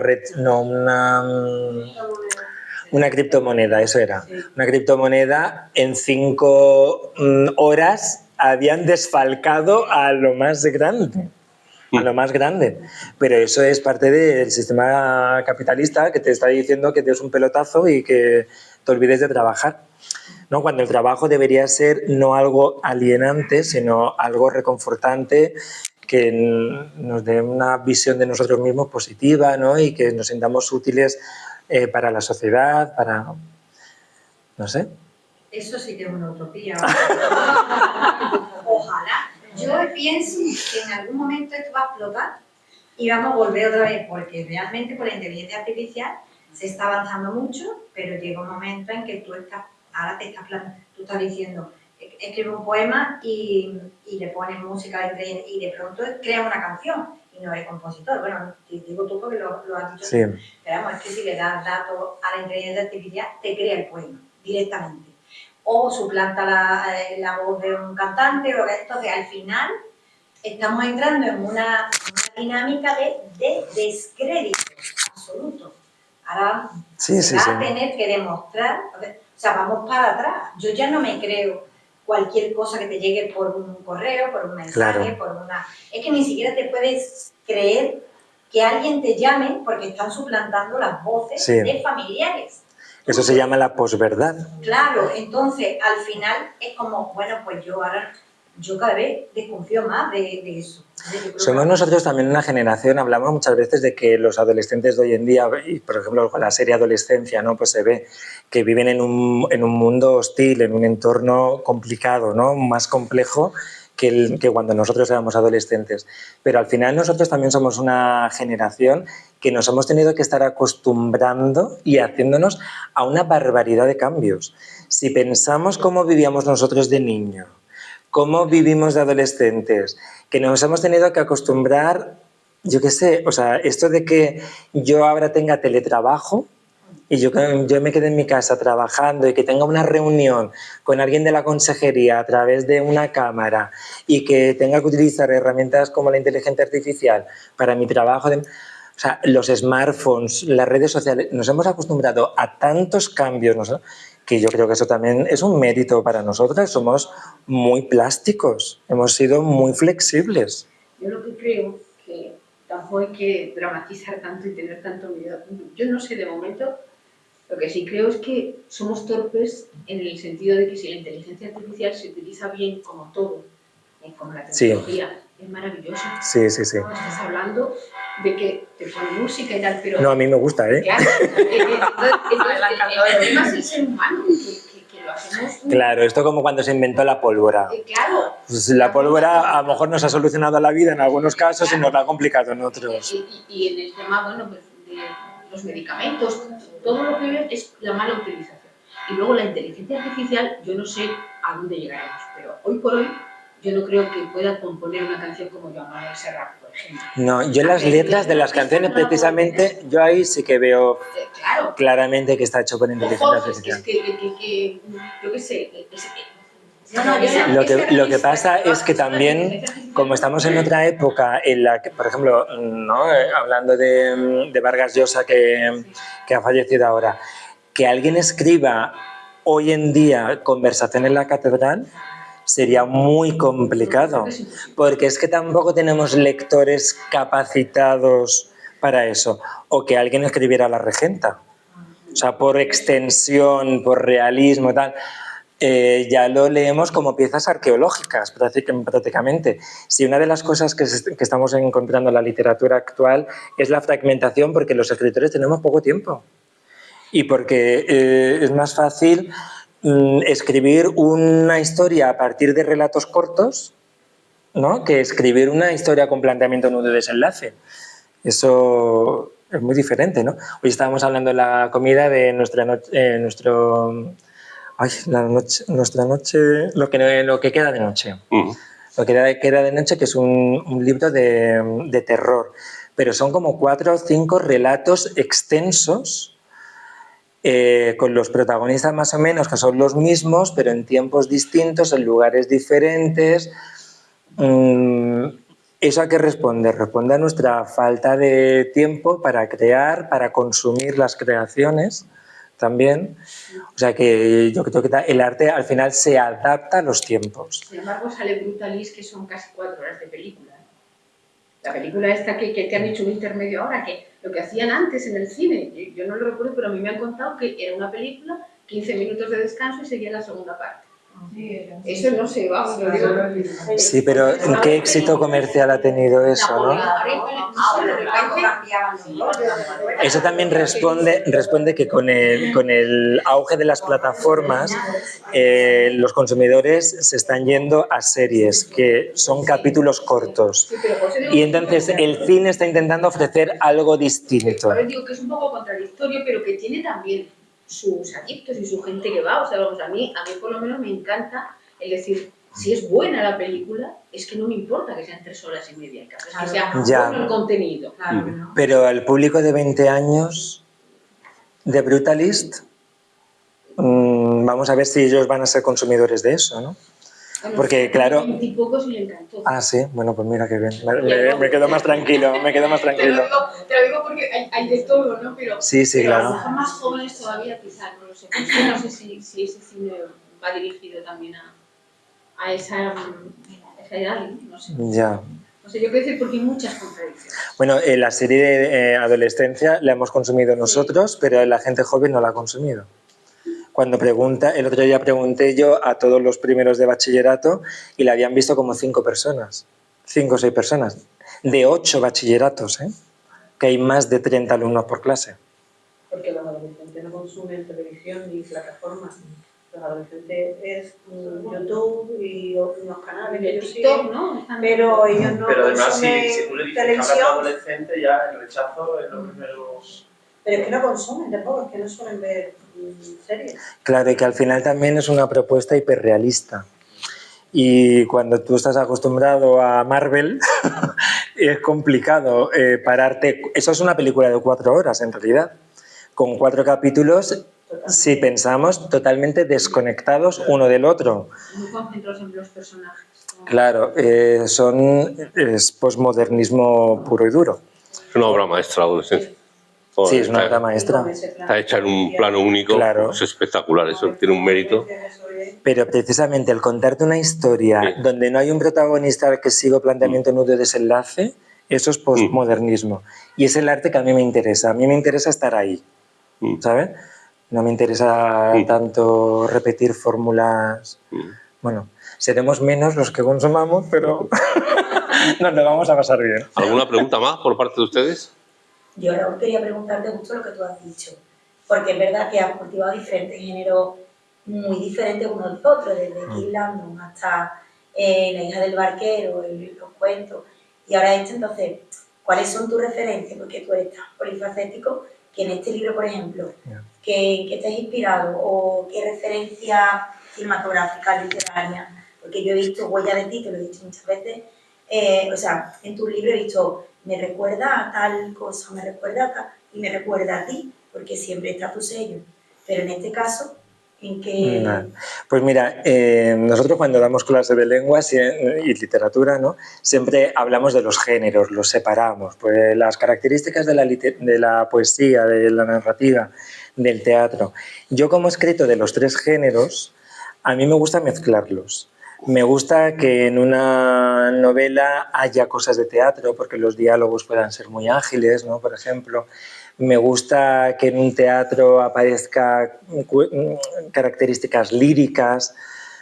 criptomoneda, eso era. Una criptomoneda, en 5 horas habían desfalcado a lo más grande. A lo más grande. Pero eso es parte del sistema capitalista que te está diciendo que te des un pelotazo y que te olvides de trabajar, ¿no? Cuando el trabajo debería ser no algo alienante, sino algo reconfortante, que nos dé una visión de nosotros mismos positiva, ¿no? Y que nos sintamos útiles para la sociedad, para... no sé. Eso sí que es una utopía. Ojalá. Yo pienso que en algún momento esto va a explotar y vamos a volver otra vez, porque realmente con la inteligencia artificial se está avanzando mucho, pero llega un momento en que tú estás diciendo, escribe un poema y le pones música y de pronto crea una canción y no eres compositor. Bueno, te digo tú porque lo has dicho. Sí. Pero vamos, es que si le das datos a la inteligencia artificial, te crea el poema directamente. O suplanta la voz de un cantante, entonces al final estamos entrando en una dinámica de descrédito absoluto. Ahora va a tener que demostrar, o sea, vamos para atrás. Yo ya no me creo cualquier cosa que te llegue por un correo, por un mensaje, por una... Es que ni siquiera te puedes creer que alguien te llame porque están suplantando las voces de familiares. Eso se llama la posverdad. Claro, entonces al final es como, bueno, pues yo cada vez desconfío más de eso. Somos nosotros también una generación, hablamos muchas veces de que los adolescentes de hoy en día, y por ejemplo con la serie Adolescencia, ¿no? Pues se ve que viven en un mundo hostil, en un entorno complicado, ¿no? Más complejo que cuando nosotros éramos adolescentes. Pero al final nosotros también somos una generación que nos hemos tenido que estar acostumbrando y haciéndonos a una barbaridad de cambios. Si pensamos cómo vivíamos nosotros de niño, cómo vivimos de adolescentes, que nos hemos tenido que acostumbrar, yo qué sé, o sea, esto de que yo ahora tenga teletrabajo y yo me quede en mi casa trabajando y que tenga una reunión con alguien de la consejería a través de una cámara y que tenga que utilizar herramientas como la inteligencia artificial para mi trabajo. O sea, los smartphones, las redes sociales, nos hemos acostumbrado a tantos cambios, ¿no? Que yo creo que eso también es un mérito para nosotras. Somos muy plásticos, hemos sido muy flexibles. Yo lo que creo que tampoco hay que dramatizar tanto y tener tanto miedo. Yo no sé de momento, lo que sí creo es que somos torpes en el sentido de que si la inteligencia artificial se utiliza bien como todo, como la tecnología, es maravilloso. Sí. Estás hablando de que te pone música y tal, pero... No, a mí me gusta, ¿eh? Claro, entonces, el tema es el ser humano, que lo hacemos... Claro, esto como cuando se inventó la pólvora. Claro. Pues la pólvora a lo mejor nos ha solucionado la vida en algunos casos y nos la ha complicado en otros. Y en el tema, bueno, pues de los medicamentos, todo lo que ven es la mala utilización. Y luego la inteligencia artificial, yo no sé a dónde llegaremos, pero hoy por hoy yo no creo que pueda componer una canción como Joan Manuel Serrat, por ejemplo. No, yo las letras de las canciones precisamente, yo ahí sí que veo claramente que está hecho con inteligencia artificial. Es que yo qué sé... Lo que pasa es que también, como estamos en otra época en la que, por ejemplo, ¿no? Hablando de Vargas Llosa que ha fallecido ahora, que alguien escriba hoy en día Conversación en la Catedral, sería muy complicado, porque es que tampoco tenemos lectores capacitados para eso, o que alguien escribiera La Regenta. O sea, por extensión, por realismo y tal, ya lo leemos como piezas arqueológicas prácticamente. Si una de las cosas que estamos encontrando en la literatura actual es la fragmentación, porque los escritores tenemos poco tiempo y porque es más fácil escribir una historia a partir de relatos cortos, ¿no?, que escribir una historia con planteamiento nudo de desenlace. Eso es muy diferente, ¿no? Hoy estábamos hablando en la comida de nuestra noche, lo que queda de noche. Lo que queda de noche, que es un libro de terror, pero son como 4 o 5 relatos extensos, con los protagonistas más o menos que son los mismos, pero en tiempos distintos, en lugares diferentes. ¿Eso a qué responde? Responde a nuestra falta de tiempo para crear, para consumir las creaciones también. O sea que yo creo que el arte al final se adapta a los tiempos. Sin embargo, sale Brutalis, que son casi 4 horas de película. La película esta que te han hecho un intermedio ahora, que lo que hacían antes en el cine, yo no lo recuerdo, pero a mí me han contado que era una película, 15 minutos de descanso y seguía la segunda parte. Eso no se va, lo digo. Sí, pero ¿qué éxito comercial ha tenido eso, no? Eso también responde que con el auge de las plataformas, los consumidores se están yendo a series que son capítulos cortos. Y entonces el cine está intentando ofrecer algo distinto. Digo que es un poco contradictorio, pero que tiene también sus adictos y su gente que va. O sea, vamos, a mí por lo menos me encanta el decir, si es buena la película, es que no me importa que sean 3 horas y media, es que sea bueno el contenido. Pero al público de 20 años de Brutalist, vamos a ver si ellos van a ser consumidores de eso, ¿no? Bueno, porque claro... 20 y pocos y le encantó. Ah, sí, bueno, pues mira qué bien. Me quedo más tranquilo, Te lo digo porque hay de todo, ¿no? Pero, sí, claro. A lo mejor más jóvenes todavía quizás, no lo sé. No sé si ese cine va dirigido también a esa edad, no sé. Ya. O sea, yo quiero decir porque hay muchas contradicciones. Bueno, la serie de adolescencia la hemos consumido nosotros, pero la gente joven no la ha consumido. Cuando el otro día pregunté yo a todos los primeros de bachillerato y la habían visto como 5 personas, 5 o 6 personas, de 8 bachilleratos, que hay más de 30 alumnos por clase. Porque los adolescentes no consumen televisión ni plataformas. Los adolescentes es YouTube y unos canales que ellos siguen, ¿no? Pero ellos no consumen si tú le dices televisión. que hablas de adolescente, ya el rechazo es los primeros... Pero es que no consumen tampoco, es que no suelen ver series. Claro, y que al final también es una propuesta hiperrealista. Y cuando tú estás acostumbrado a Marvel, es complicado pararte. Eso es una película de 4 horas, en realidad, con 4 capítulos, si pensamos, totalmente desconectados uno del otro. Muy concentrados en los personajes. Claro, es posmodernismo puro y duro. Es una obra maestra, adolescencia. Sí, es una obra maestra. Está hecha en un plano único, claro. Es espectacular, eso tiene un mérito. Pero precisamente el contarte una historia donde no hay un protagonista que siga planteamiento nudo de desenlace, eso es postmodernismo. Y es el arte que a mí me interesa. A mí me interesa estar ahí, ¿sabes? No me interesa tanto repetir fórmulas. Bueno, seremos menos los que consumamos, pero nos lo vamos a pasar bien. ¿Alguna pregunta más por parte de ustedes? Yo ahora quería preguntarte justo lo que tú has dicho, porque es verdad que has cultivado diferentes géneros muy diferentes unos de otros, desde Kill Landon hasta La hija del barquero, los cuentos, y ahora entonces, ¿cuáles son tus referencias? Porque tú eres tan polifacético que en este libro, por ejemplo, ¿qué te has inspirado? ¿O qué referencia cinematográfica, literaria? Porque yo he visto Huella de ti, te lo he dicho muchas veces, o sea, en tu libro he visto, me recuerda a tal cosa, me recuerda a tal, y me recuerda a ti, porque siempre está tu sello. Pero en este caso, ¿en qué...? Pues mira, nosotros cuando damos clases de lenguas y literatura, ¿no?, siempre hablamos de los géneros, los separamos. Pues las características de la poesía, de la narrativa, del teatro. Yo como he escrito de los 3 géneros, a mí me gusta mezclarlos. Me gusta que en una novela haya cosas de teatro, porque los diálogos puedan ser muy ágiles, ¿no? Por ejemplo. Me gusta que en un teatro aparezcan características líricas.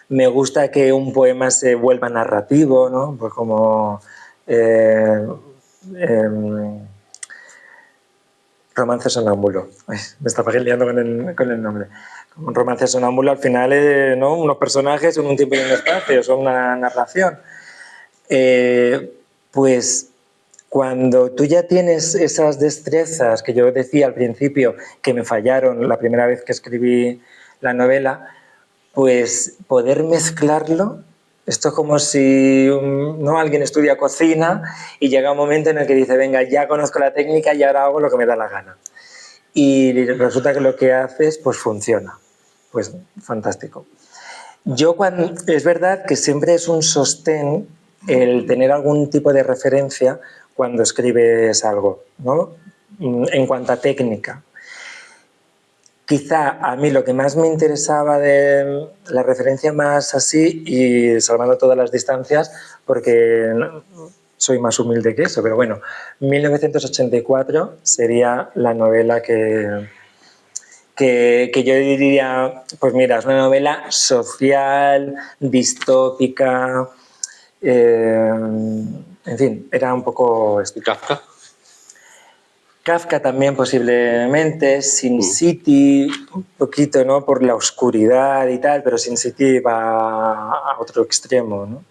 Me gusta que un poema se vuelva narrativo, ¿no? Pues como Romance sonámbulo. Ay, me estaba liando con el nombre. Un romance sonámbulo al final, ¿no? Unos personajes en un tiempo y un espacio, son una narración. Pues cuando tú ya tienes esas destrezas que yo decía al principio que me fallaron la primera vez que escribí la novela, pues poder mezclarlo, esto es como si ¿no? alguien estudia cocina y llega un momento en el que dice, venga, ya conozco la técnica y ahora hago lo que me da la gana. Y resulta que lo que haces pues funciona. Pues fantástico. Es verdad que siempre es un sostén el tener algún tipo de referencia cuando escribes algo, ¿no? En cuanto a técnica. Quizá a mí lo que más me interesaba de la referencia más así, y salvando todas las distancias, porque soy más humilde que eso, pero bueno, 1984 sería la novela que yo diría, pues mira, es una novela social, distópica, en fin, era un poco... ¿Kafka? Kafka también posiblemente, Sin City, un poquito, ¿no? Por la oscuridad y tal, pero Sin City va a otro extremo, ¿no?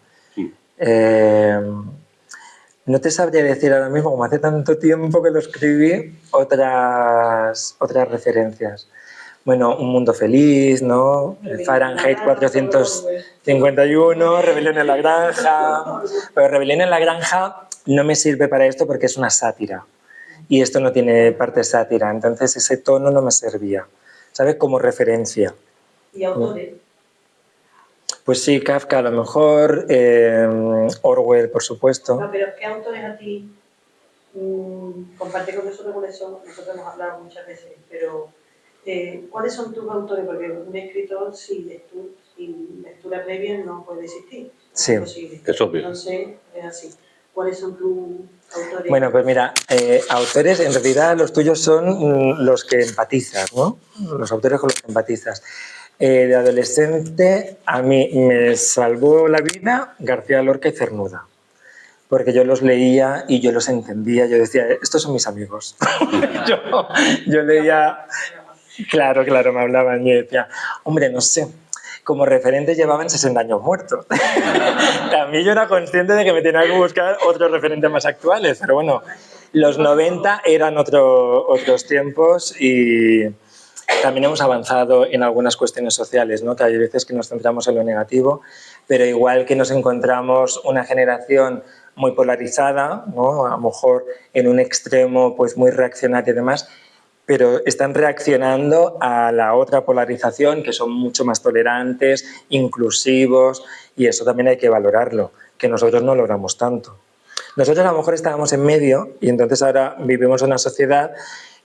No te sabría decir ahora mismo, como hace tanto tiempo que lo escribí, otras referencias. Bueno, Un mundo feliz, ¿no? Fahrenheit 451, Rebelión en la granja. Pero Rebelión en la granja no me sirve para esto porque es una sátira. Y esto no tiene parte sátira, entonces ese tono no me servía, ¿sabes? Como referencia. ¿Y autores? Pues sí, Kafka a lo mejor, Orwell, por supuesto. No, pero ¿qué autores a ti, comparte con nosotros cuáles son? Nosotros hemos hablado muchas veces, pero ¿cuáles son tus autores? Porque un escritor sin lectura previa no puede existir. Sí, es posible. Es obvio. Entonces, es así. ¿Cuáles son tus autores? Bueno, pues mira, autores, en realidad los tuyos son los que empatizas, ¿no? Los autores con los que empatizas. De adolescente, a mí me salvó la vida García Lorca y Cernuda. Porque yo los leía y yo los entendía. Yo decía, estos son mis amigos. yo leía... Claro, me hablaban y yo decía, hombre, no sé... Como referentes llevaban 60 años muertos. A mí yo era consciente de que me tenía que buscar otros referentes más actuales, pero bueno, los 90 eran otros tiempos y también hemos avanzado en algunas cuestiones sociales, ¿no? Que hay veces que nos centramos en lo negativo, pero igual que nos encontramos una generación muy polarizada, ¿no? A lo mejor en un extremo pues muy reaccionario y demás, pero están reaccionando a la otra polarización, que son mucho más tolerantes, inclusivos, y eso también hay que valorarlo, que nosotros no logramos tanto. Nosotros a lo mejor estábamos en medio y entonces ahora vivimos en una sociedad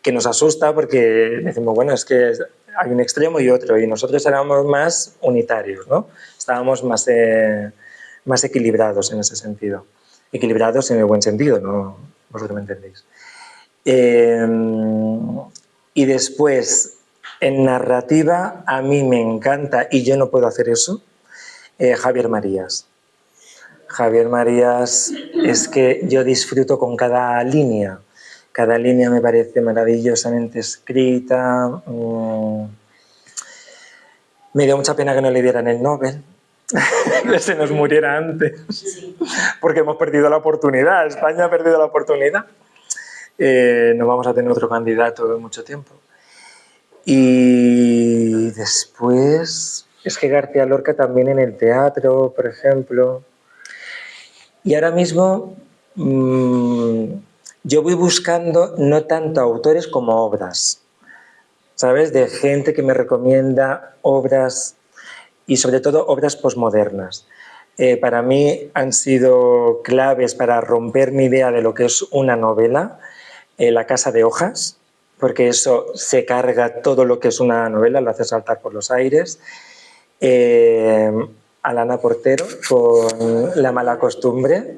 que nos asusta porque decimos, bueno, es que hay un extremo y otro, y nosotros éramos más unitarios, ¿no? Estábamos más equilibrados en ese sentido. Equilibrados en el buen sentido, ¿no? Vosotros me entendéis. Y después, en narrativa, a mí me encanta, y yo no puedo hacer eso, Javier Marías. Javier Marías es que yo disfruto con cada línea. Cada línea me parece maravillosamente escrita. Me dio mucha pena que no le dieran el Nobel. Que se nos muriera antes. Porque hemos perdido la oportunidad. España ha perdido la oportunidad. No vamos a tener otro candidato en mucho tiempo. Y después, es que García Lorca también en el teatro, por ejemplo. Y ahora mismo yo voy buscando no tanto autores como obras, ¿sabes? De gente que me recomienda obras y sobre todo obras posmodernas. Para mí han sido claves para romper mi idea de lo que es una novela. La casa de hojas, porque eso se carga todo lo que es una novela, lo hace saltar por los aires. Alana Portero con La mala costumbre,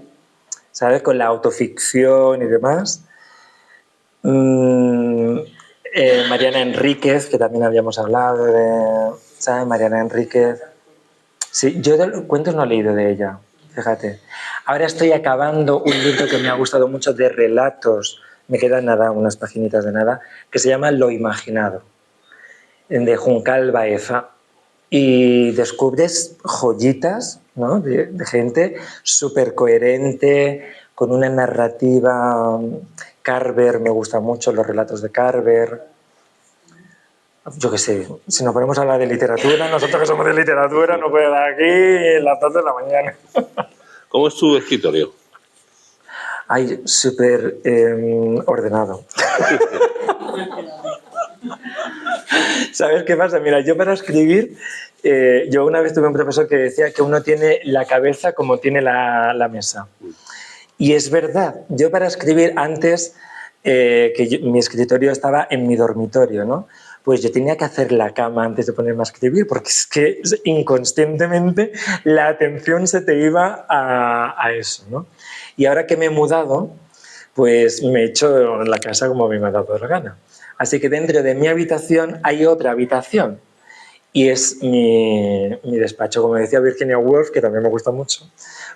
¿sabes? Con la autoficción y demás. Mariana Enríquez, que también habíamos hablado de, ¿sabes? Mariana Enríquez. Sí, yo de cuentos no he leído de ella, fíjate. Ahora estoy acabando un libro que me ha gustado mucho de relatos, me quedan nada, unas paginitas de nada, que se llama Lo imaginado, de Juncal Baeza. Y descubres joyitas, ¿no? de gente súper coherente, con una narrativa. Carver, me gustan mucho los relatos de Carver. Yo qué sé, si nos ponemos a hablar de literatura, nosotros que somos de literatura, no puede dar aquí en las 2 de la mañana. ¿Cómo es tu escritorio? Ay, súper ordenado. ¿Sabes qué pasa? Mira, yo para escribir, yo una vez tuve un profesor que decía que uno tiene la cabeza como tiene la mesa. Y es verdad, yo para escribir antes, mi escritorio estaba en mi dormitorio, ¿no? Pues yo tenía que hacer la cama antes de ponerme a escribir, porque es que inconscientemente la atención se te iba a eso, ¿no? Y ahora que me he mudado, pues me he hecho la casa como me ha dado la gana. Así que dentro de mi habitación hay otra habitación y es mi despacho. Como decía Virginia Woolf, que también me gusta mucho,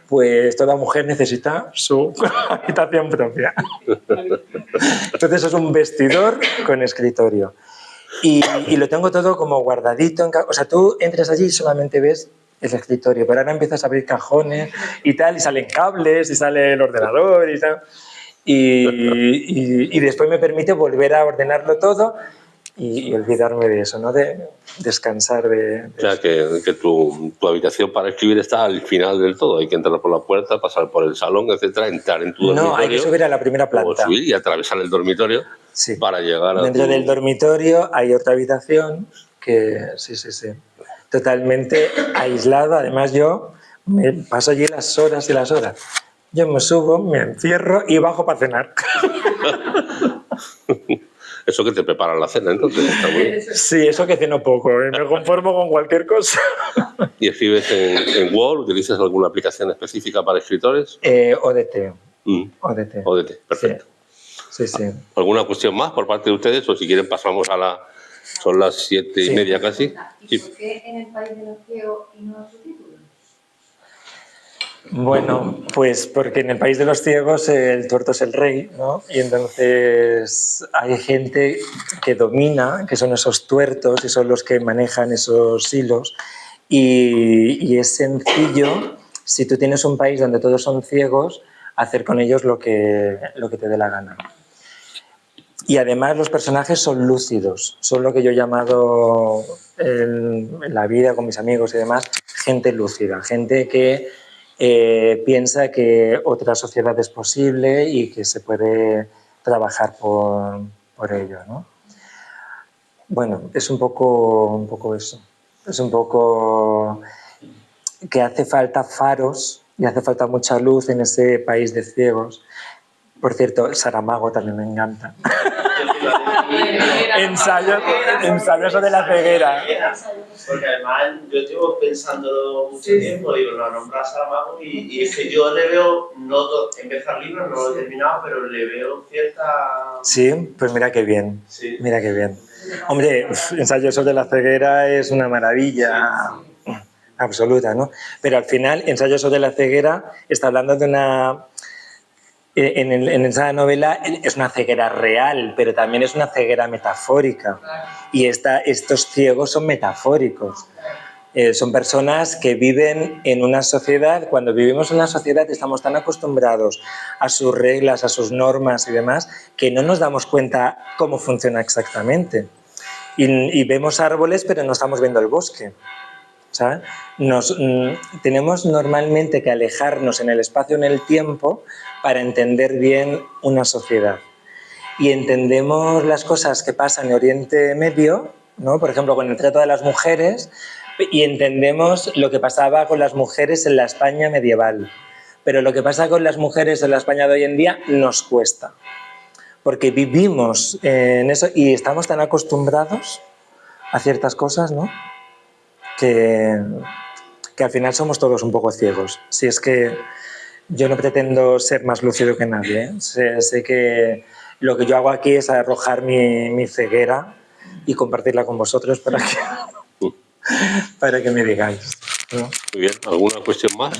pues toda mujer necesita su habitación propia. Entonces es un vestidor con escritorio. Y lo tengo todo como guardadito. O sea, tú entras allí y solamente ves el escritorio, pero ahora empiezas a abrir cajones y tal, y salen cables, y sale el ordenador y tal. Y después me permite volver a ordenarlo todo y olvidarme de eso, ¿no? De descansar de o sea, eso. que tu habitación para escribir está al final del todo. Hay que entrar por la puerta, pasar por el salón, etcétera, entrar en tu dormitorio. No, hay que subir a la primera planta. O subir y atravesar el dormitorio para llegar a Dentro del dormitorio hay otra habitación que, sí, totalmente aislado. Además yo me paso allí las horas y las horas. Yo me subo, me encierro y bajo para cenar. Eso que te preparan la cena, entonces, está muy bien. Sí, eso que ceno poco, me conformo con cualquier cosa. ¿Y escribes en Word? ¿Utilizas alguna aplicación específica para escritores? ODT. ODT, perfecto. Sí. ¿Alguna cuestión más por parte de ustedes? O si quieren pasamos a la... Son las 7:30 casi. ¿Y por qué en el país de los ciegos y no subtítulos? Bueno, pues porque en el país de los ciegos el tuerto es el rey, ¿no? Y entonces hay gente que domina, que son esos tuertos y son los que manejan esos hilos. Y es sencillo, si tú tienes un país donde todos son ciegos, hacer con ellos lo que te dé la gana. Y además los personajes son lúcidos, son lo que yo he llamado en la vida con mis amigos y demás, gente lúcida, gente que piensa que otra sociedad es posible y que se puede trabajar por ello, ¿no? Bueno, es un poco eso, es un poco que hace falta faros y hace falta mucha luz en ese país de ciegos. Por cierto, Saramago también me encanta. Ensayos sobre la ceguera. Porque además yo llevo pensando mucho tiempo, digo, lo nombras Saramago y es que yo le veo, empezar el libro, no lo he terminado, pero le veo cierta... Sí, pues mira qué bien, sí. Mira qué bien. Hombre, Ensayos sobre la ceguera es una maravilla absoluta, ¿no? Pero al final, Ensayos sobre la ceguera está hablando de una... En esa novela es una ceguera real, pero también es una ceguera metafórica. Y estos ciegos son metafóricos. Son personas que viven en una sociedad. Cuando vivimos en una sociedad estamos tan acostumbrados a sus reglas, a sus normas y demás, que no nos damos cuenta cómo funciona exactamente. Y vemos árboles, pero no estamos viendo el bosque, ¿sabes? Tenemos normalmente que alejarnos en el espacio, en el tiempo, para entender bien una sociedad. Y entendemos las cosas que pasan en Oriente Medio, ¿no? Por ejemplo, con el trato de las mujeres, y entendemos lo que pasaba con las mujeres en la España medieval. Pero lo que pasa con las mujeres en la España de hoy en día nos cuesta, porque vivimos en eso y estamos tan acostumbrados a ciertas cosas, ¿no? Que que al final somos todos un poco ciegos. Si es que yo no pretendo ser más lúcido que nadie, ¿eh? Sé que lo que yo hago aquí es arrojar mi ceguera y compartirla con vosotros para que me digáis, ¿no? Muy bien. ¿Alguna cuestión más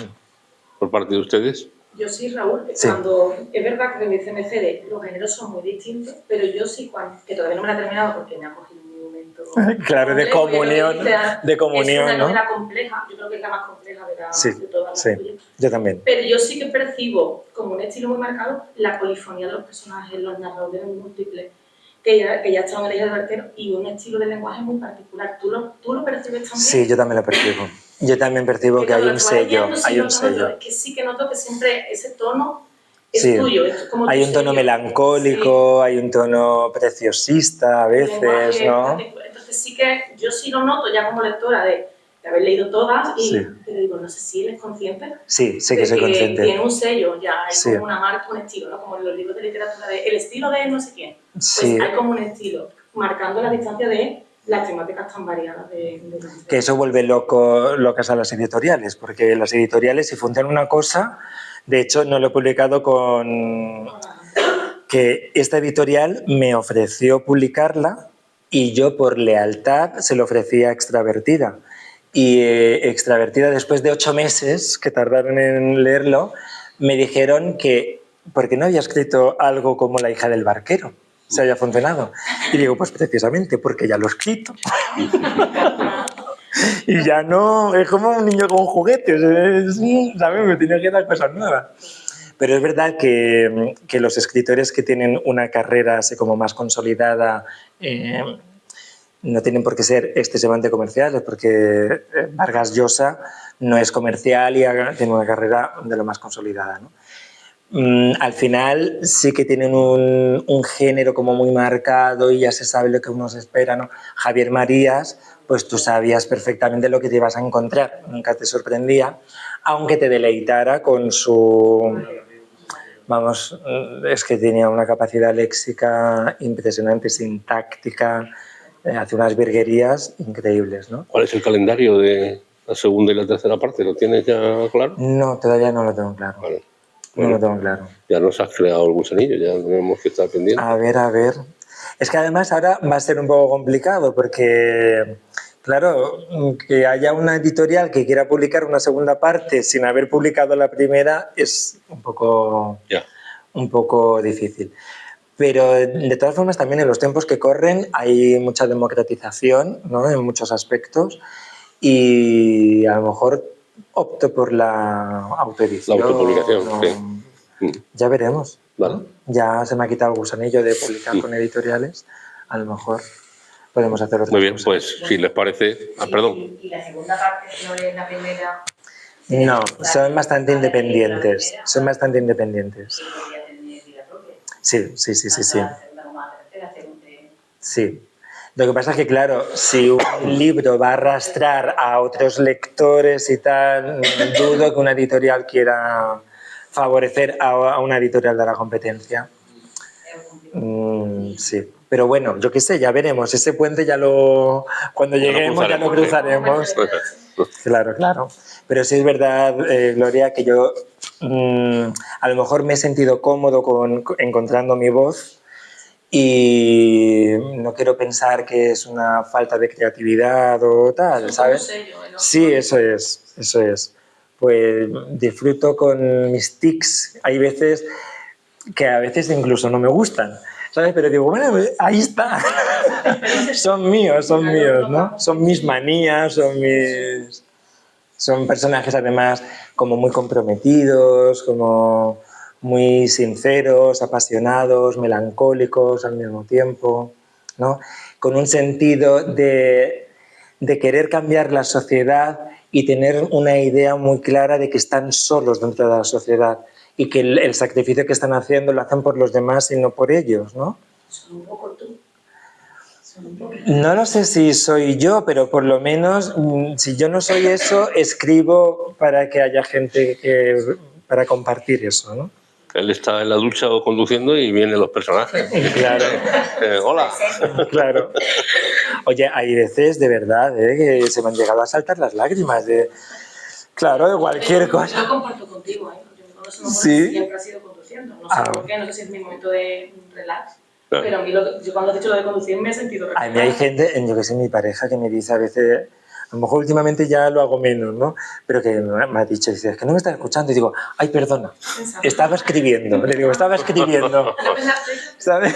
por parte de ustedes? Yo sí, Raúl, Sí. cuando es verdad que en el CMCD los géneros son muy distintos, pero yo sí, que todavía no me la he terminado porque me ha cogido un momento... Claro, de comunión, Es una ¿no? novela compleja, yo creo que es la más compleja Sí, de todas las sí, tuyas. yo también. Pero yo sí que percibo, como un estilo muy marcado, la polifonía de los personajes, los narradores múltiples, que ya estaban en el eje del barquero, y un estilo de lenguaje muy particular. ¿Tú lo percibes también? Sí, yo también lo percibo. Yo también percibo que hay un sello, hay un sello. Es que sí que noto que siempre ese tono es Sí. tuyo. Es como Hay tu un tono sello. melancólico, hay un tono preciosista a veces, Lenguaje ¿no? particular. Entonces sí que yo sí lo noto ya como lectora de haber leído todas y Sí. pero digo, no sé si él es consciente. Sí, sí que de soy consciente. Tiene un sello, ya hay Sí. como una marca, un estilo, ¿no? Como en los libros de literatura de el estilo de no sé quién. Pues Sí. hay como un estilo, marcando la distancia de las temáticas tan variadas de Que eso vuelve locas a las editoriales, porque las editoriales, si funcionan una cosa, de hecho no lo he publicado con... que esta editorial me ofreció publicarla y yo por lealtad se lo ofrecía a Extravertida. Y Extravertida, después de 8 meses que tardaron en leerlo, me dijeron que porque no había escrito algo como La hija del barquero se había funcionado. Y digo, pues precisamente porque ya lo he escrito. Y ya no, es como un niño con juguetes, ¿sabes? Me tenía que dar cosas nuevas. Pero es verdad que los escritores que tienen una carrera así como más consolidada no tienen por qué ser excesivamente comerciales, porque Vargas Llosa no es comercial y tiene una carrera de lo más consolidada, ¿no? Al final sí que tienen un género como muy marcado y ya se sabe lo que uno se espera, ¿no? Javier Marías, pues tú sabías perfectamente lo que te ibas a encontrar, nunca te sorprendía, aunque te deleitara con su... Vamos, es que tenía una capacidad léxica impresionante, sintáctica, hace unas virguerías increíbles, ¿no? ¿Cuál es el calendario de la segunda y la tercera parte? ¿Lo tienes ya claro? No, todavía no lo tengo claro. Vale. No lo tengo claro. Ya nos has creado el gusanillo, ya tenemos que estar pendientes. A ver. Es que además ahora va a ser un poco complicado porque, claro, que haya una editorial que quiera publicar una segunda parte sin haber publicado la primera es un poco difícil. Pero de todas formas también en los tiempos que corren hay mucha democratización, ¿no? En muchos aspectos y a lo mejor opto por la autoedición. La autopublicación, ¿no? Sí. Ya veremos. Vale. Ya se me ha quitado el gusanillo de publicar con editoriales. A lo mejor podemos hacer otra cosa. Muy bien, pues si les parece... perdón. ¿Y la segunda parte no es la primera? No, son bastante independientes. Son bastante independientes. Sí. Sí. Lo que pasa es que, claro, si un libro va a arrastrar a otros lectores y tal, dudo que una editorial quiera favorecer a una editorial de la competencia. Sí. Pero bueno, yo qué sé, ya veremos. Ese puente cuando lleguemos ya lo cruzaremos. Claro. Pero sí es verdad, Gloria, que yo a lo mejor me he sentido cómodo encontrando mi voz y no quiero pensar que es una falta de creatividad o tal, ¿sabes? Sí, eso es. Pues disfruto con mis tics. Hay veces que a veces incluso no me gustan, ¿sabes? Pero digo, bueno, ahí está. Son míos, ¿no? Son mis manías, son personajes además como muy comprometidos, como muy sinceros, apasionados, melancólicos al mismo tiempo, ¿no? Con un sentido de querer cambiar la sociedad y tener una idea muy clara de que están solos dentro de la sociedad y que el sacrificio que están haciendo lo hacen por los demás y no por ellos, ¿no? Son un poco tú. No lo sé si soy yo, pero por lo menos si yo no soy eso, escribo para que haya gente para compartir eso, ¿no? Él está en la ducha o conduciendo y vienen los personajes. Claro. Hola. Claro. Oye, hay veces de verdad que se me han llegado a saltar las lágrimas Claro, de cualquier cosa. Yo comparto contigo, ¿eh? Porque todo eso Sí. siempre ha sido conduciendo. No sé Ah. por qué, no sé si es mi momento de relax. Claro. Pero a mí, yo cuando has dicho lo de conducir me he sentido A mí hay gente, yo que sé, mi pareja que me dice a veces, a lo mejor últimamente ya lo hago menos, ¿no? Pero que me ha dicho, dice, es que no me estás escuchando. Y digo, ay, perdona, estaba escribiendo. Le digo, estaba escribiendo. ¿Sabes?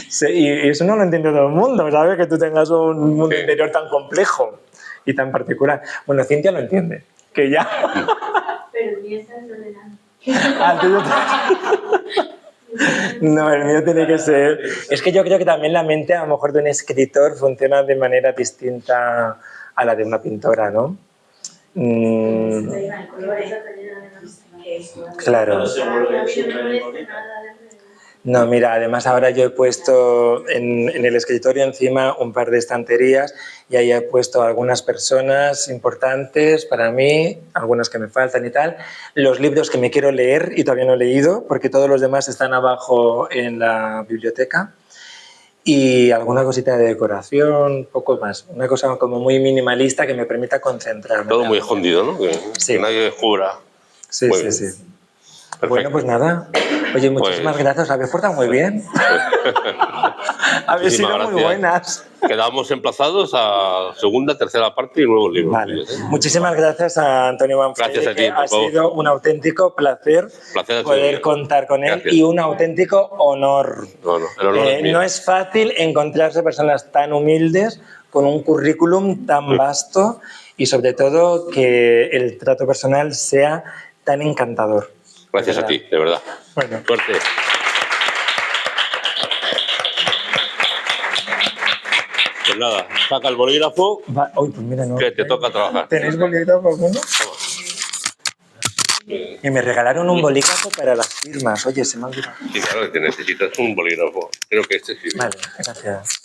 Sí, y eso no lo entiende todo el mundo, ¿sabes? Que tú tengas un mundo Sí. interior tan complejo y tan particular. Bueno, Cintia lo entiende, que ya... Pero el mío está desordenado. Ah, el tuyo- No, el mío tiene que ser... Es que yo creo que también la mente a lo mejor de un escritor funciona de manera distinta a la de una pintora, ¿no? Claro. Pero se vuelve súper bonita. No, mira, además ahora yo he puesto en el escritorio encima un par de estanterías y ahí he puesto algunas personas importantes para mí, algunas que me faltan y tal, los libros que me quiero leer y todavía no he leído porque todos los demás están abajo en la biblioteca y alguna cosita de decoración, poco más, una cosa como muy minimalista que me permita concentrarme. Todo muy escondido, ¿no? Que Sí. nadie jura. Sí, Muy sí, bien. sí. Perfecto. Bueno, pues nada. Oye, muchísimas Pues- gracias. Os habéis portado muy bien. Habéis sido Muchísimas muy gracias. buenas. Quedamos emplazados a segunda, tercera parte y nuevos libros. Vale. tuyos, ¿eh? Muchísimas gracias a Antonio Manfredi. Gracias a ti, que por ha favor. sido un auténtico placer Placer ha sido poder mío. contar con él Gracias. y un auténtico honor. No, el honor es mío. No es fácil encontrarse personas tan humildes con un currículum tan vasto y sobre todo que el trato personal sea tan encantador. Gracias De a verdad. ti, de verdad. Bueno, Suerte. Pues nada, saca el bolígrafo uy, pues mira, no. que te toca trabajar. ¿Tenéis bolígrafo alguno? Y me regalaron un bolígrafo para las firmas. Oye, se me ha olvidado. Sí, claro, que necesitas un bolígrafo. Creo que este sí. Vale, gracias.